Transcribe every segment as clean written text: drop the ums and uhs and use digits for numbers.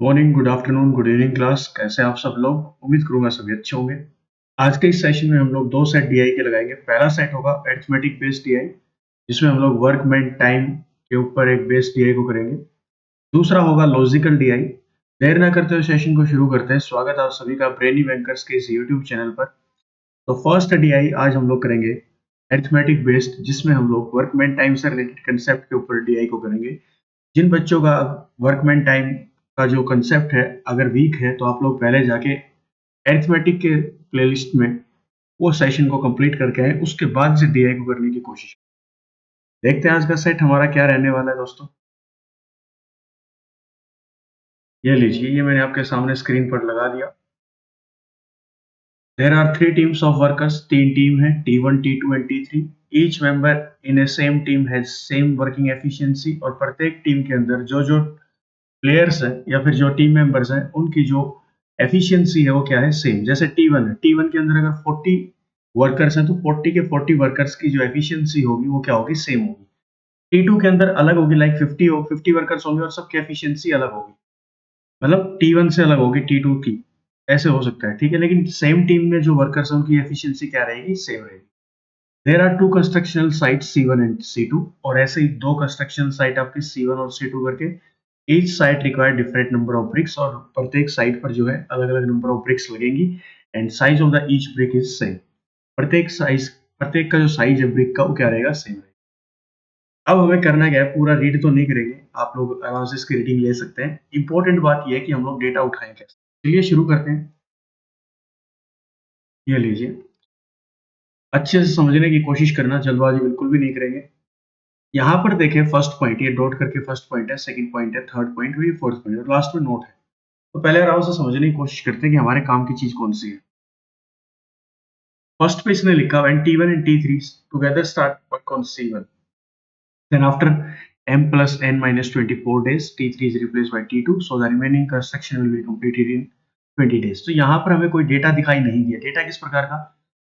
Morning, good afternoon, good evening class. कैसे हैं आप सब लोग? उम्मीद करूंगा सभी अच्छे होंगे। आज के इस सेशन में हम लोग दो सेट डीआई के लगाएंगे। पहला सेट होगा अरिथमेटिक बेस्ड डीआई, जिसमें हम लोग वर्कमैन टाइम के ऊपर एक बेस्ड डीआई को करेंगे। दूसरा होगा लॉजिकल डीआई। देर ना करते हुए सेशन को शुरू करते हैं। स्वागत है आप सभी का ब्रेनी बैंकर्स के इस यूट्यूब चैनल पर। तो फर्स्ट डीआई आज हम लोग करेंगे अरिथमेटिक बेस्ड, जिसमें हम लोग वर्कमैन टाइम से रिलेटेड कंसेप्ट के ऊपर डीआई को करेंगे। जिन बच्चों का वर्कमैन टाइम का जो कंसेप्ट है अगर वीक है, तो आप लोग पहले जाके अरिथमेटिक के प्लेलिस्ट में वो सेशन को कंप्लीट करके आए, उसके बाद से डीआई को करने की कोशिश। देखते हैं आज का सेट हमारा क्या रहने वाला है दोस्तों। ये लीजिए, ये मैंने आपके सामने स्क्रीन पर लगा दिया। There are 3 teams of workers. 3 team है, T1, T2 and T3। Each member in a same team has same working efficiency. और प्रत्येक टीम के अंदर जो जो प्लेयर्स हैं या फिर जो टीम मेंबर्स हैं, उनकी जो एफिशिएंसी है वो क्या है, सेम। जैसे T1 है, T1 के अंदर अगर 40 वर्कर्स हैं, तो 40 के 40 वर्कर्स की जो एफिशिएंसी होगी वो क्या होगी, सेम होगी। T2 के अंदर अलग होगी, लाइक 50 वर्कर्स होंगे और सबकी एफिशिएंसी अलग होगी, मतलब T1 से अलग होगी T2 की। ऐसे हो सकता है, ठीक है, लेकिन सेम टीम में जो वर्कर्स हैं उनकी एफिशिएंसी क्या रहेगी, सेम रहेगी। There are 2 constructional site C1 and C2। और ऐसे ही 2 कंस्ट्रक्शन साइट आपकी C1 और C2 करके each site require different number of BRICS. और प्रत्येक साइट पर जो है अलग अलग नंबर ऑफ ब्रिक्स लगेंगी। And size of the each brick is same. प्रत्येक का जो साइज है ब्रिक का वो क्या रहेगा, सेम रहेगा। अब हमें करना क्या है, पूरा रीड तो नहीं करेंगे, आप लोग आराम से इसकी रीडिंग ले सकते हैं। इंपॉर्टेंट बात यह है कि हम लोग डेटा उठाएं कैसे। चलिए शुरू करते हैं। ये लीजिए, अच्छे से समझने की कोशिश करना, जल्दबाजी बिल्कुल भी नहीं करेंगे। यहाँ पर देखें, फर्स्ट पॉइंट ये डॉट करके फर्स्ट पॉइंट है, सेकंड पॉइंट है, थर्ड पॉइंट और ये फोर्थ पॉइंट और लास्ट में नोट है। तो पहले आराम से समझने की कोशिश करते हैं कि हमारे काम की चीज कौन सी है। फर्स्ट पे इसने लिखा when T1 and T3 together start work on C1, then after m plus n minus 24 days T3 is replaced by T2, so the remaining construction will be completed in 20 days। तो यहाँ पर हमें कोई data दिखाई नहीं दिया। Data किस प्रकार का,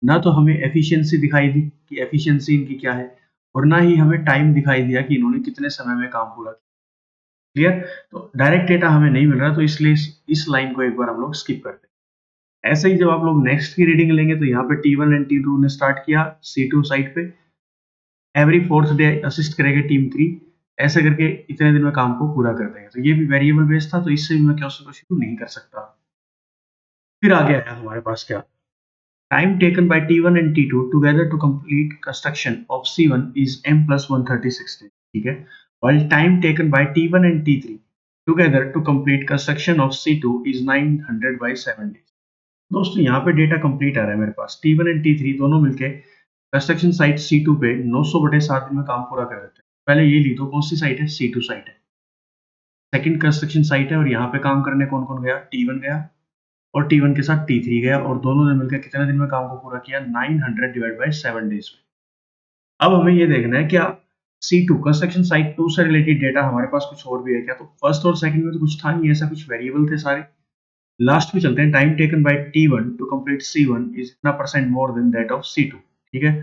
ना तो हमें एफिशिएंसी दिखाई दी कि एफिशिएंसी इनकी क्या है, और ना ही हमें टाइम दिखाई दिया कि इन्होंने कितने समय में काम पूरा किया। क्लियर? तो डायरेक्ट डेटा हमें नहीं मिल रहा, तो इसलिए इस लाइन को एक बार हम लोग स्किप करते हैं। ऐसे ही जब आप लोग नेक्स्ट की रीडिंग लेंगे, तो यहाँ पे T1 एंड T2 ने स्टार्ट किया C2 साइड पे, एवरी फोर्थ डे असिस्ट करेगा टीम 3। ऐसे करके इतने दिन में काम को पूरा कर देंगे। तो ये भी वेरिएबल बेस्ड था, तो इससे भी मैं क्वेश्चन को शुरू नहीं कर सकता। फिर आगे आया हमारे पास क्या, time taken by T1 and T2 together to complete construction of C1 is m plus 136 days, ठीक है। while time taken by T1 and T3 together to complete construction of C2 is 900 by 7 days। दोस्तों यहाँ पे data complete आ रहा है मेरे पास। T1 and T3 दोनों मिलके कंस्ट्रक्शन साइट C2 पे 900/7 दिन में काम पूरा कर देते हैं। पहले ये ली तो कौन सी साइट है, C2 साइट है, सेकंड कंस्ट्रक्शन साइट है। और यहाँ पे काम करने कौन कौन गया, T1 गया और T1 के साथ T3 गया, और दोनों ने मिलकर कितने दिन में काम को पूरा किया, 900 डिवाइड बाय 7 डेज में। अब हमें ये देखना है क्या C2 कंस्ट्रक्शन साइट 2 से रिलेटेड डेटा हमारे पास कुछ और भी है क्या। तो फर्स्ट और सेकंड में तो कुछ था नहीं, ऐसा कुछ वेरिएबल थे सारे। लास्ट में चलते हैं, time taken by T1 to complete C1 is इतना percent more than that of C2, ठीक है।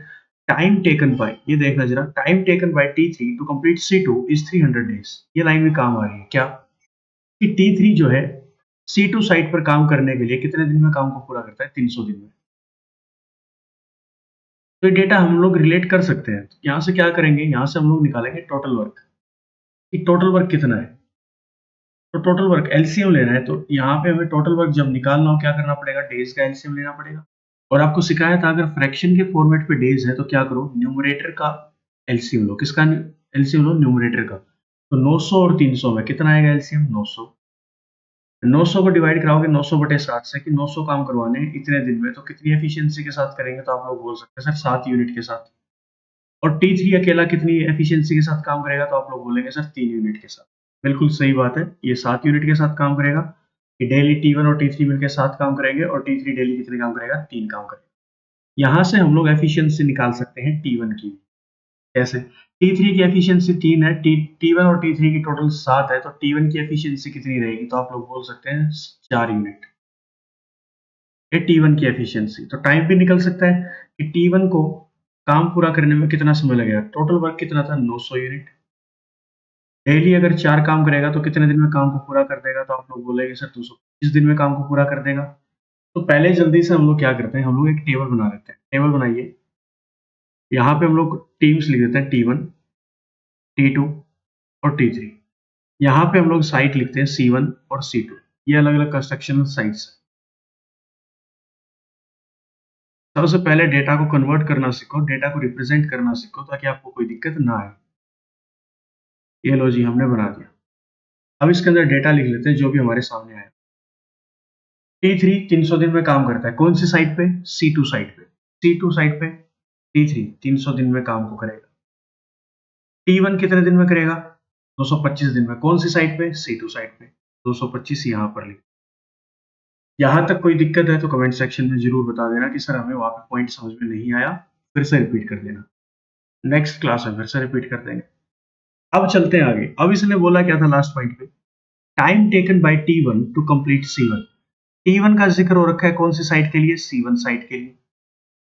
टाइम टेकन बाय, ये देखना जरा, time taken by T3 to complete C2 is 300 days. ये लाइन भी काम आ रही है क्या, कि T3 जो है C2 साइट पर काम करने के लिए कितने दिन में काम को पूरा करता है, 300 दिन में। तो ये डेटा हम लोग रिलेट कर सकते हैं। तो यहाँ से क्या करेंगे, यहाँ से हम लोग निकालेंगे टोटल वर्क, कि टोटल वर्क कितना है। तो टोटल वर्क एलसीएम लेना है, तो यहाँ पे हमें टोटल वर्क जब निकालना हो क्या करना पड़ेगा, डेज का एलसीएम लेना पड़ेगा। और आपको सिखाया था अगर फ्रैक्शन के फॉर्मेट पे डेज है तो क्या करो, न्यूमरेटर का एलसीएम लो। किसका एलसीएम लो, न्यूमरेटर का। तो 900 और 300 में कितना आएगा एलसीएम, 900। 900 को डिवाइड कराओगे 900/7 से, कि 900 काम करवाने हैं इतने दिन में, तो कितनी एफिशिएंसी के साथ करेंगे, तो आप लोग बोल सकते हैं सर 7 यूनिट के साथ। और T3 अकेला कितनी एफिशिएंसी के साथ काम करेगा, तो आप लोग बोलेंगे सर 3 यूनिट के साथ। बिल्कुल सही बात है, ये 7 यूनिट के साथ काम करेगा, कि डेली T1 और T3 मिलकर 7 काम करेंगे और T3 डेली कितने काम करेगा, 3 काम करेगा। यहाँ से हम लोग एफिशिएंसी निकाल सकते हैं T1 की। कैसे, T3 की एफिशिएंसी 3 है, T1 और T3 की टोटल 7 है, तो T1 की एफिशिएंसी कितनी रहेगी, तो आप लोग बोल सकते हैं 4 यूनिट। ये T1 की एफिशिएंसी। तो टाइम भी निकल सकता है कि T1 को काम पूरा करने में कितना समय लगेगा। टोटल वर्क कितना था, 900 यूनिट। डेली अगर 4 काम करेगा तो कितने दिन में काम को पूरा कर देगा? तो आप लोग बोलेंगे सर 225 दिन में काम को पूरा कर देगा। तो पहले जल्दी से हम लोग क्या करते हैं, हम लोग एक टेबल बना लेते हैं। टेबल बनाइए, यहाँ पे हम लोग टीम्स लिख देते हैं T1, T2 और T3। यहाँ पे हम लोग साइट लिखते हैं C1 और C2। ये अलग अलग कंस्ट्रक्शनल साइट्स है। सबसे पहले डेटा को कन्वर्ट करना सीखो, डेटा को रिप्रेजेंट करना सीखो, ताकि आपको कोई दिक्कत ना आए। ये लो जी, हमने बना दिया। अब इसके अंदर डेटा लिख लेते हैं जो भी हमारे सामने आया। T3 300 दिन में काम करता है, कौन सी साइट पे? C2 साइट पे। C2 साइट पे T3 300 दिन में काम को करेगा। T1 कितने दिन में करेगा? 225 दिन में, कौन सी साइट पे? C2 साइट पे। 225 यहाँ पर लिख। यहाँ तक कोई दिक्कत है तो कमेंट सेक्शन में जरूर बता देना कि सर हमें वहाँ पे पॉइंट समझ में नहीं आया, फिर से रिपीट कर देना। नेक्स्ट क्लास में फिर से रिपीट कर देंगे। अब चलते हैं आगे। अब इसने बोला क्या था लास्ट पॉइंट पे? Time taken by T1 to complete C1। T1 का जिक्र हो रखा है कौन सी साइट के लिए? C1 साइट के लिए।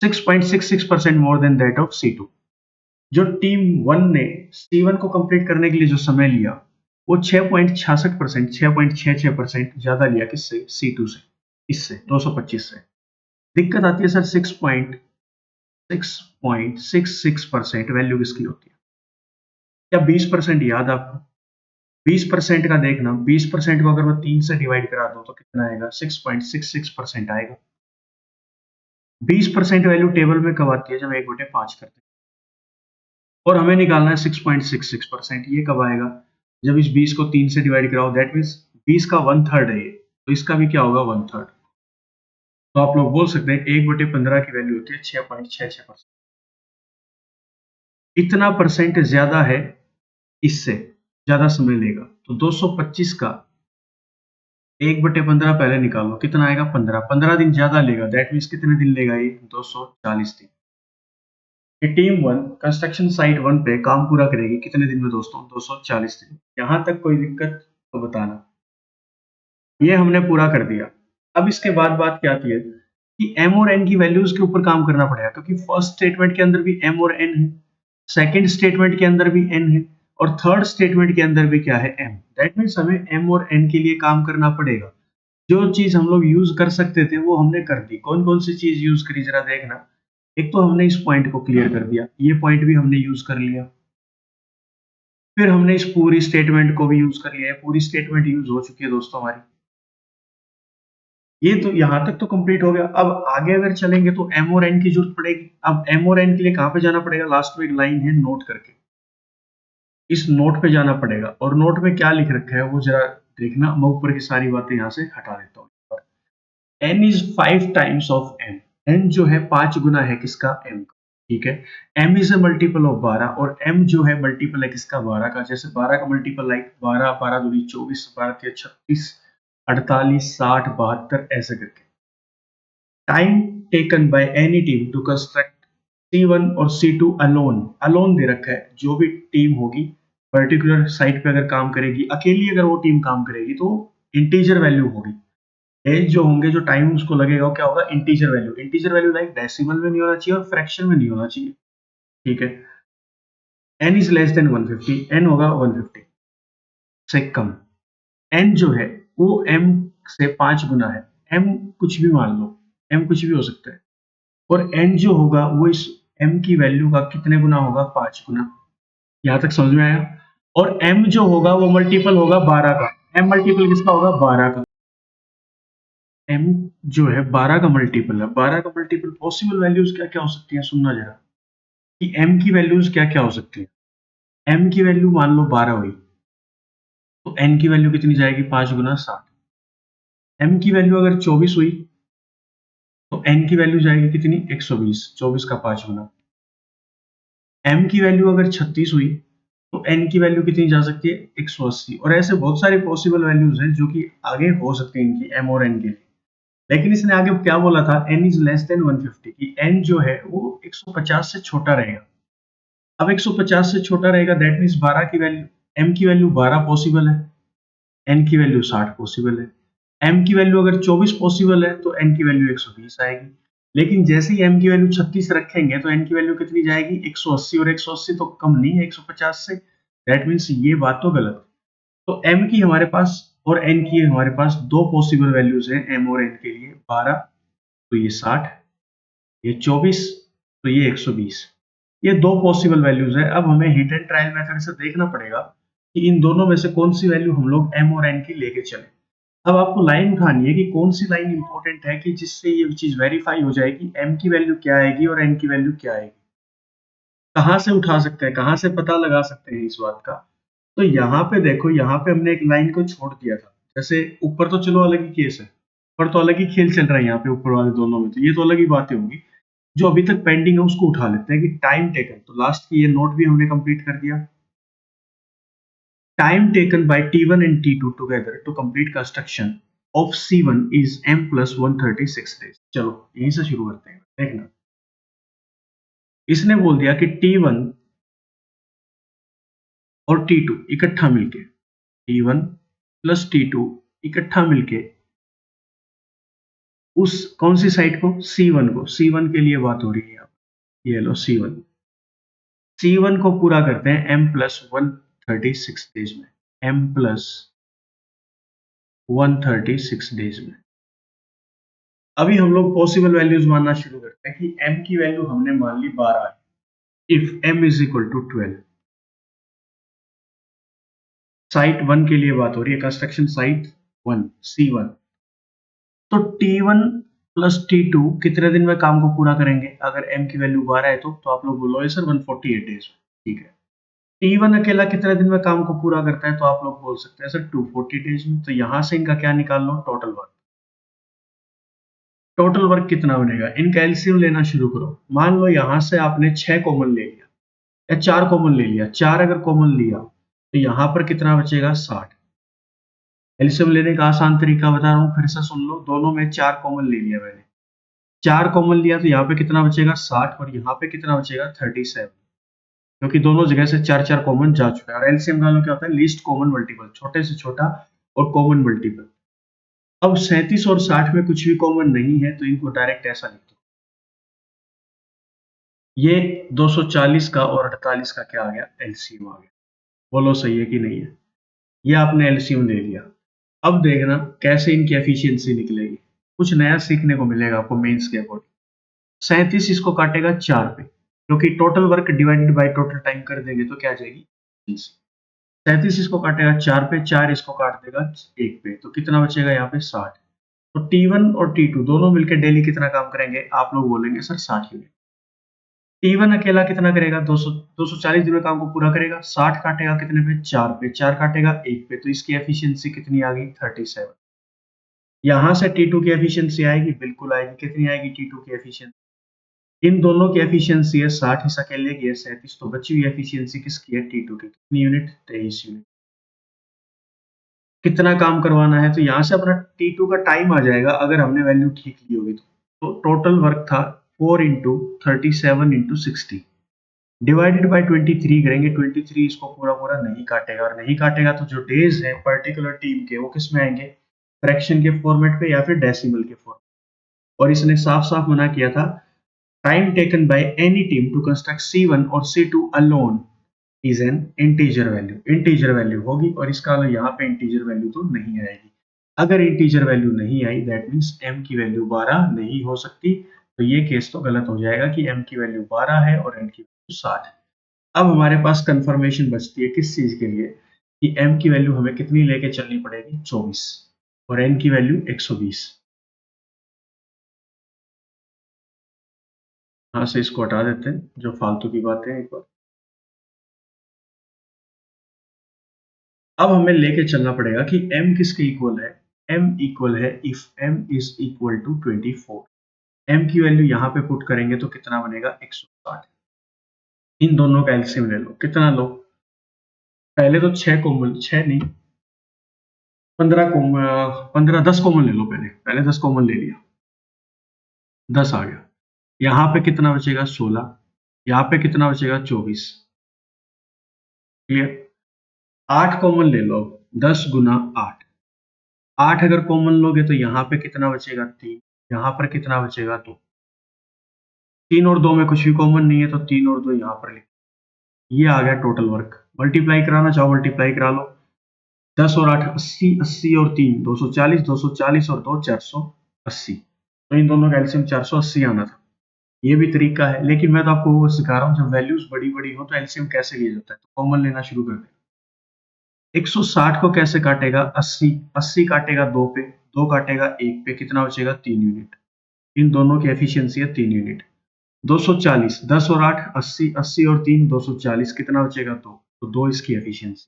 6.66% मोर देन दैट ऑफ C2। जो टीम 1 ने C1 को कंप्लीट करने के लिए जो समय लिया, वो 6.66%, 6.66% ज्यादा लिया। किससे? C2 से, इससे 225 से। दिक्कत आती है सर 6.66% वैल्यू किसकी होती है? क्या 20% याद आपको? 20% का देखना, 20% को अगर मैं 3 से डिवाइड करा दूं तो कितना आएगा? 6.66% आएगा। 20% वैल्यू टेबल में कब आती है? जब 1/5 करते हैं। और हमें निकालना है 6.66%। ये कब आएगा? जब इस 20 को 3 से डिवाइड कराओ, दैट मीन्स 20 का 1/3 है ये, तो इसका भी क्या होगा? 1/3। तो आप लोग बोल सकते हैं 1/15 की वैल्यू होती है 6.66%। इतना परसेंट ज्यादा है, इससे ज्यादा समय लेगा। तो 225 का 1/15 पहले निकालो, कितना आएगा? 15। 15 दिन ज्यादा लेगा, दैट मीन्स कितने दिन लेगा ये? 240 दिन। ये टीम 1 कंस्ट्रक्शन साइट 1 पे काम पूरा करेगी कितने दिन में दोस्तों? 240 दिन। यहां तक कोई दिक्कत तो बताना। ये हमने पूरा कर दिया। अब इसके बाद बात क्या आती है कि m और n की वैल्यूज के ऊपर काम करना पड़ेगा, क्योंकि फर्स्ट स्टेटमेंट के अंदर भी m और n है, सेकंड स्टेटमेंट के अंदर भी n है, और थर्ड स्टेटमेंट के अंदर भी क्या है? m। दैट मीन्स हमें m और n के लिए काम करना पड़ेगा। जो चीज हम लोग यूज कर सकते थे वो हमने कर दी। कौन कौन सी चीज यूज करी जरा देखना। एक तो हमने इस पॉइंट को क्लियर कर दिया, ये पॉइंट भी हमने यूज कर लिया। फिर हमने इस पूरी स्टेटमेंट को भी यूज कर लिया है, पूरी स्टेटमेंट यूज हो चुकी है दोस्तों हमारी। ये तो यहां तक तो कंप्लीट हो गया। अब आगे अगर चलेंगे तो m और n की जरूरत पड़ेगी। अब m और n के लिए कहां पे जाना पड़ेगा? लास्ट में एक लाइन है नोट करके, इस नोट पे जाना पड़ेगा। और नोट में क्या लिख रखा है वो जरा देखना। मैं ऊपर की सारी बातें यहां से हटा देता हूँ। n is 5 times of m। n जो है 5 गुना है किसका? m का। ठीक है। m is a multiple of 12, और m जो है मल्टीपल है किसका? 12 का। जैसे 12 का मल्टीपल लाइक 12, 12 दूनी 24, 12 तिया 36, 48, 60, 72 ऐसे करके। Time taken by any team to construct C1 और C2 अलोन। अलोन दे रखा है, जो भी टीम होगी पर्टिकुलर साइट पे अगर काम करेगी, अकेली अगर वो टीम काम करेगी तो इंटीजर वैल्यू होगी। एज जो होंगे, जो टाइम उसको लगेगा वो क्या होगा? Integer value. Integer value like decimal में नहीं होना चाहिए और फ्रैक्शन में नहीं होना चाहिए। ठीक है। n is less than 150, n होगा 150 से कम। n जो है वो m से 5 गुना है। m कुछ भी मान लो, m कुछ भी हो सकता है। और n जो होगा वो इस m की वैल्यू का कितने गुना होगा? 5 गुना। यहां तक समझ में आया? और m जो होगा वो मल्टीपल होगा 12 का। m मल्टीपल किसका होगा? 12 का। m जो है 12 का मल्टीपल है। 12 का मल्टीपल पॉसिबल वैल्यूज क्या क्या हो सकती हैं? सुनना जरा कि m की वैल्यूज क्या क्या हो सकती है। m की वैल्यू मान लो 12 हुई, तो n की वैल्यू कितनी जाएगी? 5 गुना 7। m की वैल्यू अगर 24 हुई तो n की वैल्यू जाएगी कितनी? 120। 24 का 5 गुना। m की वैल्यू अगर 36 हुई तो n की वैल्यू कितनी जा सकती है? 180। और ऐसे बहुत सारी पॉसिबल वैल्यूज हैं जो कि आगे हो सकती हैं इनकी, m और n के लिए। लेकिन इसने आगे क्या बोला था? n इज लेस देन 150, कि n जो है वो 150 से छोटा रहेगा। अब 150 से छोटा रहेगा, दैट मीन्स 12 की वैल्यू, m की वैल्यू 12 पॉसिबल है, n की वैल्यू 60 पॉसिबल है। m की वैल्यू अगर 24 पॉसिबल है तो n की वैल्यू 120 आएगी। लेकिन जैसे ही m की वैल्यू 36 रखेंगे तो n की वैल्यू कितनी जाएगी? 180। और 180 तो कम नहीं है 150 से, दैट मीन्स ये बात तो गलत। तो m की हमारे पास और n की हमारे पास दो पॉसिबल वैल्यूज हैं, m और n के लिए 12, तो ये 60, ये 24, तो ये 120। ये दो पॉसिबल वैल्यूज है। अब हमें हिट एंड ट्रायल मेथड से देखना पड़ेगा कि इन दोनों में से कौन सी वैल्यू हम लोग m और n की लेके चले। अब आपको लाइन उठानी है कि कौन सी लाइन इंपॉर्टेंट है कि जिससे ये चीज वेरीफाई हो जाए कि m की वैल्यू क्या आएगी और n की वैल्यू क्या आएगी। कहाँ से उठा सकते हैं, कहाँ से पता लगा सकते हैं इस बात का। तो यहाँ पे देखो, यहाँ पे हमने एक लाइन को छोड़ दिया था। जैसे ऊपर तो चलो अलग ही केस है, ऊपर तो अलग ही खेल चल रहा है यहाँ पे ऊपर वाले दोनों में, तो ये तो अलग ही बातें होंगी। जो अभी तक पेंडिंग है उसको उठा लेते हैं कि टाइम टेकन। तो लास्ट की ये नोट भी हमने कंप्लीट कर दिया। Time taken by T1 and T2 together to complete construction of C1 is m plus 136 days। चलो यहीं से शुरू करते हैं। देखना, इसने बोल दिया कि T1 और T2 इकट्ठा मिलके, T1 प्लस T2 इकट्ठा मिलके उस कौन सी साइट को, C1 को, C1 के लिए बात हो रही है। ये लो C1, C1 को पूरा करते हैं m प्लस 136 डेज में, m प्लस 136 डेज में। अभी हम लोग पॉसिबल वैल्यूज मानना शुरू करते हैं कि m की वैल्यू हमने मान ली 12 है। If m is equal to 12, साइट 1 के लिए बात हो रही है, कंस्ट्रक्शन साइट 1 C1। तो T1 प्लस T2 कितने दिन में काम को पूरा करेंगे? अगर m की वैल्यू 12 है तो आप लोग बोलो सर 148 डेज में। ठीक है। T1 अकेला कितने दिन में काम को पूरा करता है? तो आप लोग बोल सकते हैं सर 240 डेज में। तो यहां से इनका क्या निकाल लो, टोटल वर्क। टोटल वर्क कितना बनेगा? इनका एलसीएम लेना शुरू करो। मान लो यहां से आपने 6 कॉमन ले लिया या 4 कॉमन ले लिया। 4 अगर कॉमन लिया तो यहां पर कितना बचेगा? 60। एलसीएम लेने का आसान तरीका बता रहा हूं, फिर से सुन लो। दोनों में 4 कॉमन ले लिया मैंने। 4 कॉमन लिया तो यहाँ पे कितना बचेगा? 60, और यहाँ पे कितना बचेगा? 37, क्योंकि दोनों जगह से 4 कॉमन जा चुका है। और एलसीएम का क्या होता है? लीस्ट कॉमन मल्टीपल, छोटे से छोटा और कॉमन मल्टीपल। अब 37 और 60 में कुछ भी कॉमन नहीं है तो इनको डायरेक्ट ऐसा लिख दो। ये 240 का और 48 का क्या आ गया? एलसीएम आ गया। बोलो सही है कि नहीं है? ये आपने एलसीएम ले लिया। अब देखना कैसे इनकी एफिशिएंसी निकलेगी। कुछ नया सीखने को मिलेगा आपको मेंस के अकॉर्डिंग। 37 इसको काटेगा 4 पे, क्योंकि total work divided by total time कर देंगे तो क्या आ जाएगी? 37 इसको काटेगा 4 पे, 4 इसको काट देगा 1 पे, तो कितना बचेगा यहाँ पे? 60। तो T1 और T2 दोनों मिलकर डेली कितना काम करेंगे? आप लोग बोलेंगे सर 60 यूनिट। T1 अकेला कितना करेगा? 240 दिन में काम को पूरा करेगा। 60 काटेगा कितने पे? 4 पे, 4 काटेगा 1 पे, तो इसकी एफिशिएंसी कितनी आ गई? 37। यहां से T2 की एफिशिएंसी आएगी, बिल्कुल आएगी। कितनी आएगी T2 की एफिशिएंसी? इन दोनों की एफिशिएंसी है 60, इस अकेले की है 37, तो बची हुई एफिशिएंसी किसकी है? T2 की। कितनी यूनिट? 23 यूनिट। कितना काम करवाना है? तो यहाँ से अपना T2 का टाइम आ जाएगा अगर हमने वैल्यू ठीक ली होगी तो टोटल वर्क था 4 इंटू 37 इंटू 60 डिवाइडेड बाय 23 करेंगे। 23 इसको पूरा पूरा नहीं काटेगा, और नहीं काटेगा तो जो डेज है पर्टिकुलर टीम के वो किस में आएंगे? फ्रैक्शन के फॉर्मेट पे या फिर डेसिमल के फॉर्मेट। और इसने साफ साफ मना किया था, time taken by any team to construct C1 और C2 alone is an integer value. Integer value होगी, और इसका यहाँ पे इंटीजर वैल्यू तो नहीं आएगी। अगर इंटीजर वैल्यू नहीं आई दैट मीन्स m की वैल्यू 12 नहीं हो सकती। तो ये केस तो गलत हो जाएगा कि m की वैल्यू 12 है और n की वैल्यू 60 है। अब हमारे पास कंफर्मेशन बचती है किस चीज के लिए, कि m की वैल्यू हमें कितनी लेके चलनी पड़ेगी? 24, और n की वैल्यू 120। यहाँ से इसको हटा देते हैं, जो फालतू की बातें हैं एक बार। अब हमें लेके चलना पड़ेगा कि m किसके इक्वल है? m इक्वल है if m is equal to 24। m की वैल्यू यहाँ पे पुट करेंगे तो कितना बनेगा? 160। इन दोनों का एलसीएम ले लो। कितना लो? पहले तो 6 कॉमन, 6 नहीं, 15 कॉमन, 15 10 कॉमन ले लो। पहले पहले 10 कॉमन ले लिया, 10 आ गया। यहाँ पे कितना बचेगा? 16। यहाँ पे कितना बचेगा? 24। क्लियर? 8 कॉमन ले लो। 10 गुना 8, 8 अगर कॉमन लोगे तो यहाँ पे कितना बचेगा? 3। यहाँ पर कितना बचेगा? 2। 3 और 2 में कुछ भी कॉमन नहीं है, तो 3 और 2 यहाँ पर लिख। ये आ गया टोटल वर्क। मल्टीप्लाई कराना चाहो मल्टीप्लाई करा लो। 10 और 8 80, 80 और 3 240, 240 और 2 480। तो इन दोनों का एलसीएम 480 आना था। ये भी तरीका है, लेकिन मैं तो आपको वो सिखा रहा हूँ, जब वैल्यूज बड़ी बड़ी हो तो एलसीएम कैसे लिया जाता है। तो कॉमन लेना शुरू कर दे। 160 को कैसे काटेगा? 80, 80 काटेगा 2 पे, 2 काटेगा 1 पे, कितना बचेगा? 3 यूनिट। इन दोनों की एफिशिएंसी है 3 यूनिट। 240, 10 और 8 80, 80 और 3 240, कितना बचेगा? 2। तो 2 इसकी एफिशिएंसी।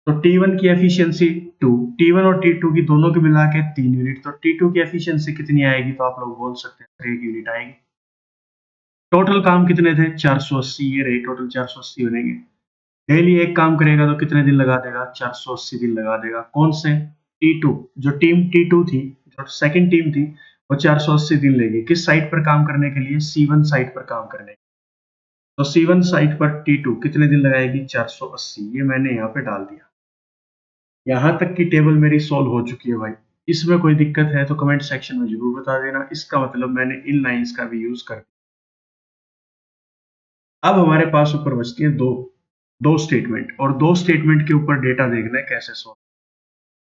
तो T1 की एफिशिएंसी 2, T1 और T2 की दोनों की मिला के 3 यूनिट। तो T2 की एफिशिएंसी कितनी आएगी? तो आप लोग बोल सकते हैं 1 यूनिट आएगी। टोटल काम कितने थे? 480। ये रहे टोटल 480 बनेंगे। डेली एक काम करेगा तो कितने दिन लगा देगा? 480 दिन लगा देगा। कौन से? T2। जो टीम T2 थी, जो सेकंड टीम थी, वो 480 दिन लेगी। किस साइट पर काम करने के लिए? C1 साइट पर काम करने। तो C1 साइट पर T2 कितने दिन लगाएगी? 480। ये मैंने यहाँ पे डाल दिया। यहाँ तक की टेबल मेरी सॉल्व हो चुकी है भाई। इसमें कोई दिक्कत है तो कमेंट सेक्शन में जरूर बता देना। इसका मतलब मैंने इन लाइंस का भी यूज कर दिया। अब हमारे पास ऊपर बचती है दो दो स्टेटमेंट, और दो स्टेटमेंट के ऊपर डेटा देखना है कैसे सॉल्व।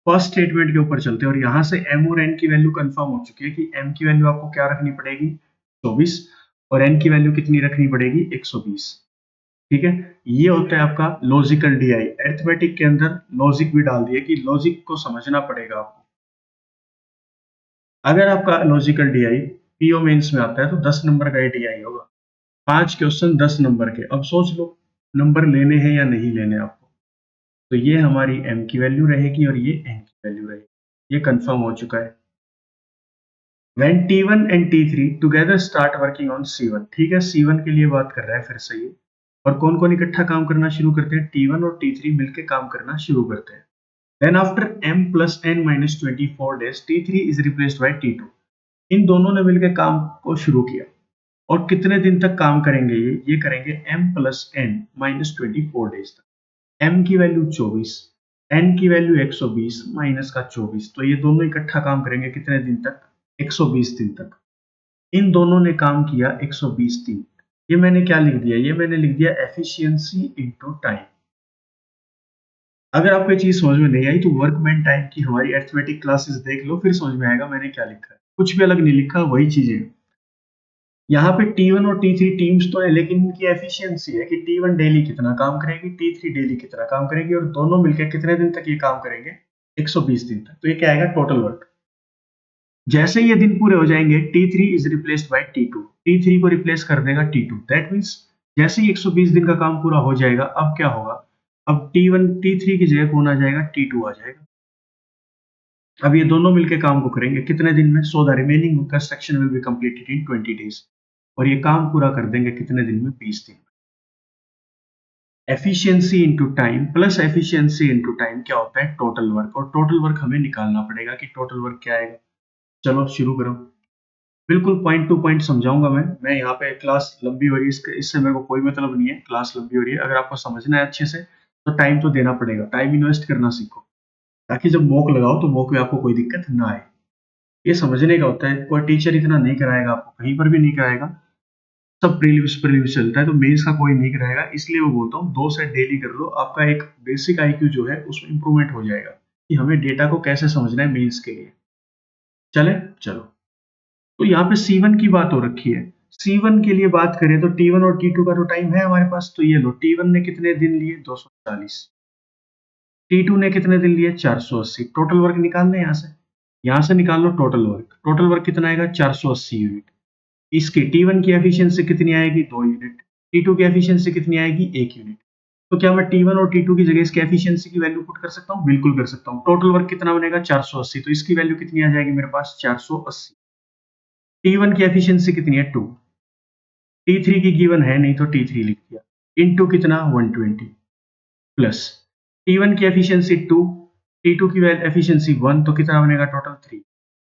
फर्स्ट स्टेटमेंट के ऊपर चलते हैं, और यहाँ से m और n की वैल्यू कंफर्म हो चुकी है कि m की वैल्यू आपको क्या रखनी पड़ेगी? 24, और n की वैल्यू कितनी रखनी पड़ेगी? 120। ठीक है, ये होता है आपका लॉजिकल डीआई। अरिथमेटिक के अंदर लॉजिक भी डाल दिया कि लॉजिक को समझना पड़ेगा आपको। अगर आपका लॉजिकल डीआई पीओ मेंस में आता है तो 10 नंबर का डीआई होगा। 5 क्वेश्चन 10 नंबर के। अब सोच लो नंबर लेने हैं या नहीं लेने आपको। तो ये हमारी m की वैल्यू रहेगी और ये n की वैल्यू रहेगी। ये कंफर्म हो चुका है। When T1 and T3 together start working on C1, ठीक है, C1 के लिए बात कर रहा है फिर से ये। और कौन कौन इकट्ठा काम करना शुरू करते हैं? T1 और T3 मिलकर काम करना शुरू करते हैं। Then after m plus n minus 24 days, T3 is replaced by T2। इन दोनों ने मिलकर काम को शुरू किया। और कितने दिन तक काम करेंगे? ये करेंगे m plus n minus 24 days तक। m की वैल्यू 24, n की वैल्यू 120 माइनस का 24। तो ये दोनों इकट्ठा काम करेंगे कितने दिन तक? 120 दिन तक। इन दोनों ने काम किया 120 दिन। ये मैंने क्या लिख दिया? ये मैंने लिख दिया एफिशिएंसी इनटू टाइम। अगर आपको ये चीज समझ में नहीं आई तो वर्कमैन टाइम की हमारी अरिथमेटिक क्लासेस देख लो, फिर समझ में आएगा मैंने क्या लिखा है। कुछ भी अलग नहीं लिखा, वही चीजें। यहाँ पे T1 और T3 टीम्स तो है, लेकिन इनकी एफिशिएंसी है कि T1 डेली कितना काम करेगी, T3 डेली कितना काम करेगी, और दोनों मिलकर कितने दिन तक ये काम करेंगे? 120 दिन तक। तो ये क्या आएगा? Total work. जैसे ये दिन पूरे हो जाएंगे, T3 is replaced by T2। T3 को रिप्लेस कर देगा T2। दैट मीन्स जैसे ही 120 दिन का काम पूरा हो जाएगा, अब क्या होगा? अब T1 T3 की जगह कौन आ जाएगा? T2 आ जाएगा। अब ये दोनों मिलकर काम को करेंगे कितने दिन में? So the remaining construction will be completed in 20 days. और ये काम पूरा कर देंगे कितने दिन में? 20 दिन। Efficiency into time plus efficiency into time क्या होता है? Total work. और टोटल वर्क हमें निकालना पड़ेगा कि टोटल वर्क क्या आएगा। चलो शुरू करो। बिल्कुल पॉइंट टू पॉइंट समझाऊंगा मैं यहाँ पे। क्लास लंबी हो रही है, इससे मेरे को कोई मतलब नहीं है। क्लास लंबी हो रही है, अगर आपको समझना है अच्छे से तो टाइम तो देना पड़ेगा। टाइम इन्वेस्ट करना सीखो, ताकि जब मॉक लगाओ तो मॉक में आपको कोई दिक्कत ना आए। ये समझने का होता है। कोई टीचर इतना नहीं कराएगा आपको, कहीं पर भी नहीं कराएगा। सब प्रीलिम्स प्रीलिम्स चलता है, तो मेंस का कोई नहीं कराएगा। इसलिए मैं बोलता हूँ 2 सेट डेली कर लो। आपका एक बेसिक आईक्यू जो है उसमें इंप्रूवमेंट हो जाएगा कि हमें डेटा को कैसे समझना है मेंस के लिए। चले चलो। तो यहाँ पे C1 की बात हो रखी है। C1 के लिए बात करें तो T1 और T2 का तो टाइम है हमारे पास। तो ये लो, T1 ने कितने दिन लिए? 240। T2 ने कितने दिन लिए? 480। टोटल वर्क निकालना है यहाँ से। यहाँ से निकाल लो टोटल वर्क। टोटल वर्क कितना आएगा? 480 यूनिट। इसकी T1 की एफिशिएंसी कितनी आएगी? 2 यूनिट। T2 की एफिशिएंसी कितनी आएगी? 1 यूनिट। तो क्या मैं T1 और T2 की जगह इसकी एफिशिएंसी की वैल्यू पुट कर सकता हूँ? बिल्कुल कर सकता हूँ। टोटल वर्क कितना बनेगा? 480। तो इसकी वैल्यू कितनी आ जाएगी मेरे पास? 480। T1 की एफिशिएंसी कितनी है? 2। T3 की गिवन है नहीं तो T3 लिख दिया। इनटू कितना? 120 प्लस T1 की एफिशिएंसी 2, T2 की एफिशिएंसी 1, तो कितना बनेगा टोटल? 3।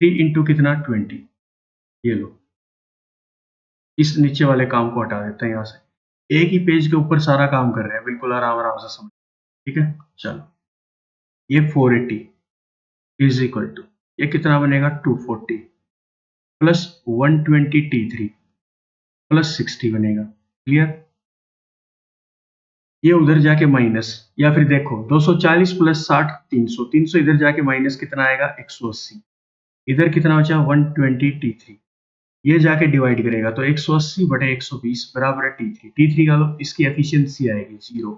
3 इंटू कितना? 20। ये लो, इस नीचे वाले काम को हटा देते हैं यहाँ से। एक ही पेज के ऊपर सारा काम कर रहे हैं, बिल्कुल आराम आराम से समझ। ठीक है, चलो। ये 480 इज इक्वल टू, ये कितना बनेगा? 240 प्लस 120 T3 प्लस 60 बनेगा। क्लियर? ये उधर जाके माइनस, या फिर देखो 240 प्लस 60 300, 300 इधर जाके माइनस कितना आएगा 180, इधर कितना बचा 120 T3, ये जाके डिवाइड करेगा तो 180 बटे 120 बराबर है T3। T3 का इसकी एफिशिएंसी आएगी 0,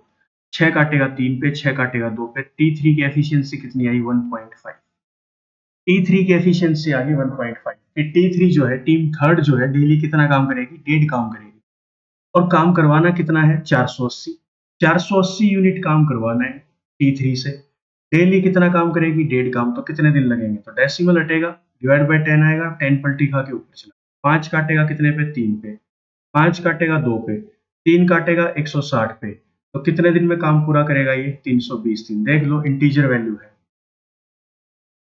6 काटेगा 3 पे, 6 काटेगा 2 पे, T3 की एफिशिएंसी कितनी आई 1.5। T3 की एफिशिएंसी आ गई 1.5। फिर T3 जो है टीम थर्ड जो है डेली कितना काम करेगी, डेढ़ काम करेगी, और काम करवाना कितना है 480, 480 यूनिट काम करवाना है T3 से। डेली कितना काम करेगी, डेढ़ काम, तो कितने दिन लगेंगे, तो डेसिमल हटेगा, डिवाइड बाय 10 आएगा, 10 पलटी खा के ऊपर चला, 5 काटेगा कितने पे 3 पे, 5 काटेगा 2 पे, 3 काटेगा 160 पे, तो कितने दिन में काम पूरा करेगा ये 320 दिन। देख लो इंटीजर वैल्यू है,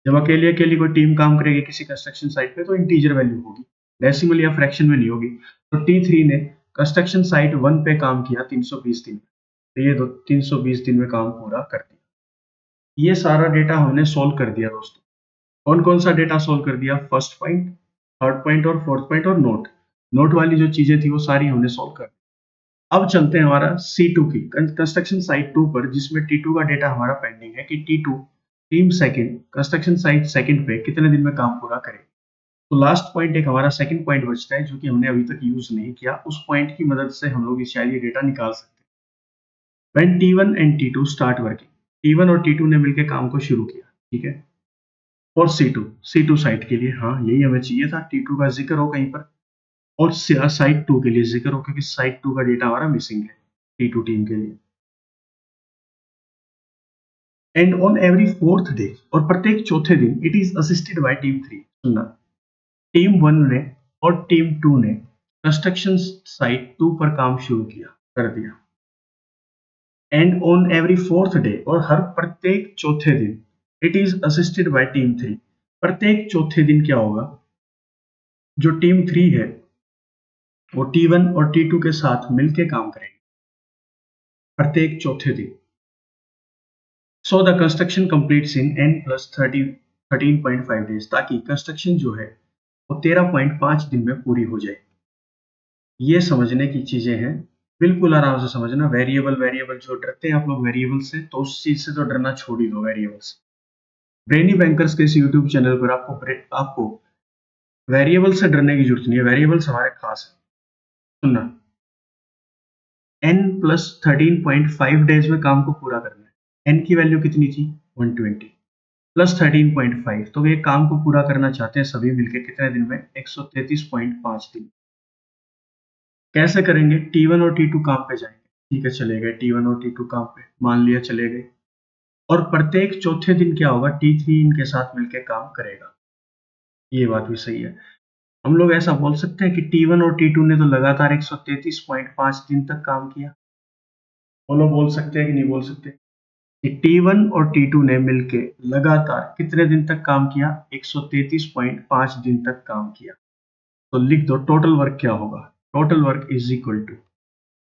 जब अकेली अकेली कोई टीम काम करेगी किसी कंस्ट्रक्शन साइट पे तो इंटीजर वैल्यू होगी, डेसिमल या फ्रैक्शन में नहीं होगी। तो T3 ने कंस्ट्रक्शन साइट 1 पे काम किया 320 दिन, तो ये 320 दिन में काम पूरा कर दिया। ये सारा डेटा हमने सोल्व कर दिया दोस्तों। कौन कौन सा डेटा सोल्व कर दिया, फर्स्ट पॉइंट, थर्ड पॉइंट और फोर्थ पॉइंट, और नोट, नोट वाली जो चीजें थी वो सारी हमने सोल्व कर दी। अब चलते हैं हमारा C2 की कंस्ट्रक्शन साइट 2 पर, जिसमें T2 का डेटा हमारा पेंडिंग है कि T2 team second construction site second पे कितने दिन में काम पूरा करे। तो लास्ट पॉइंट एक हमारा सेकंड पॉइंट बचता है जो कि हमने अभी तक यूज नहीं किया, उस पॉइंट की मदद से हम लोग शायद ये डेटा निकाल सकते हैं। When T1 and T2 start working, T1 और T2 ने मिलकर काम को शुरू किया, ठीक है। और C2 साइट के लिए, हाँ यही हमें चाहिए था, T2 का जिक्र हो कहीं पर, और साइट 2 के लिए जिक्र हो, क्योंकि साइट 2 का डेटा हमारा मिसिंग है T2 टीम के लिए। And on every fourth day, और प्रत्येक चौथे दिन, it is assisted by team 3। सुनना, टीम 1 ने और टीम 2 ने कंस्ट्रक्शन साइट 2 पर काम शुरू किया, कर दिया। And on every fourth day, और हर प्रत्येक चौथे दिन, it is assisted by team 3। प्रत्येक चौथे दिन क्या होगा, जो टीम 3 है वो T1 और T2 के साथ मिलकर काम करेगी प्रत्येक चौथे दिन। So the construction completes in n+13.5 days, ताकि कंस्ट्रक्शन जो है वो 13.5 दिन में पूरी हो जाए। ये समझने की चीजें हैं, बिल्कुल आराम से समझना। वेरिएबल वेरिएबल जो डरते हैं आप लोग वेरिएबल से, तो उस चीज से तो डरना छोड़ ही दो वेरिएबल से। ब्रेनी बैंकर्स के इस यूट्यूब चैनल पर आपको वेरिएबल से डरने की जरूरत नहीं है, वेरिएबल्स हमारे खास है। सुनना, n+13.5 डेज में काम को पूरा करना है। n की वैल्यू कितनी थी 120 प्लस 13.5, तो ये काम को पूरा करना चाहते हैं सभी मिलकर कितने दिन में 133.5 दिन। कैसे करेंगे, T1 और T2 काम पे जाएंगे, ठीक है चले गए T1 और T2 काम पे, मान लिया चले गए, और प्रत्येक चौथे दिन क्या होगा, T3 इनके साथ मिलकर काम करेगा। ये बात भी सही है। हम लोग ऐसा बोल सकते हैं कि T1 और T2 ने तो लगातार 133.5 दिन तक काम किया। बोलो, बोल सकते हैं कि नहीं बोल सकते कि T1 और T2 ने मिलके लगातार कितने दिन तक काम किया, 133.5 दिन तक काम किया। तो लिख दो टोटल वर्क क्या होगा, total work is equal to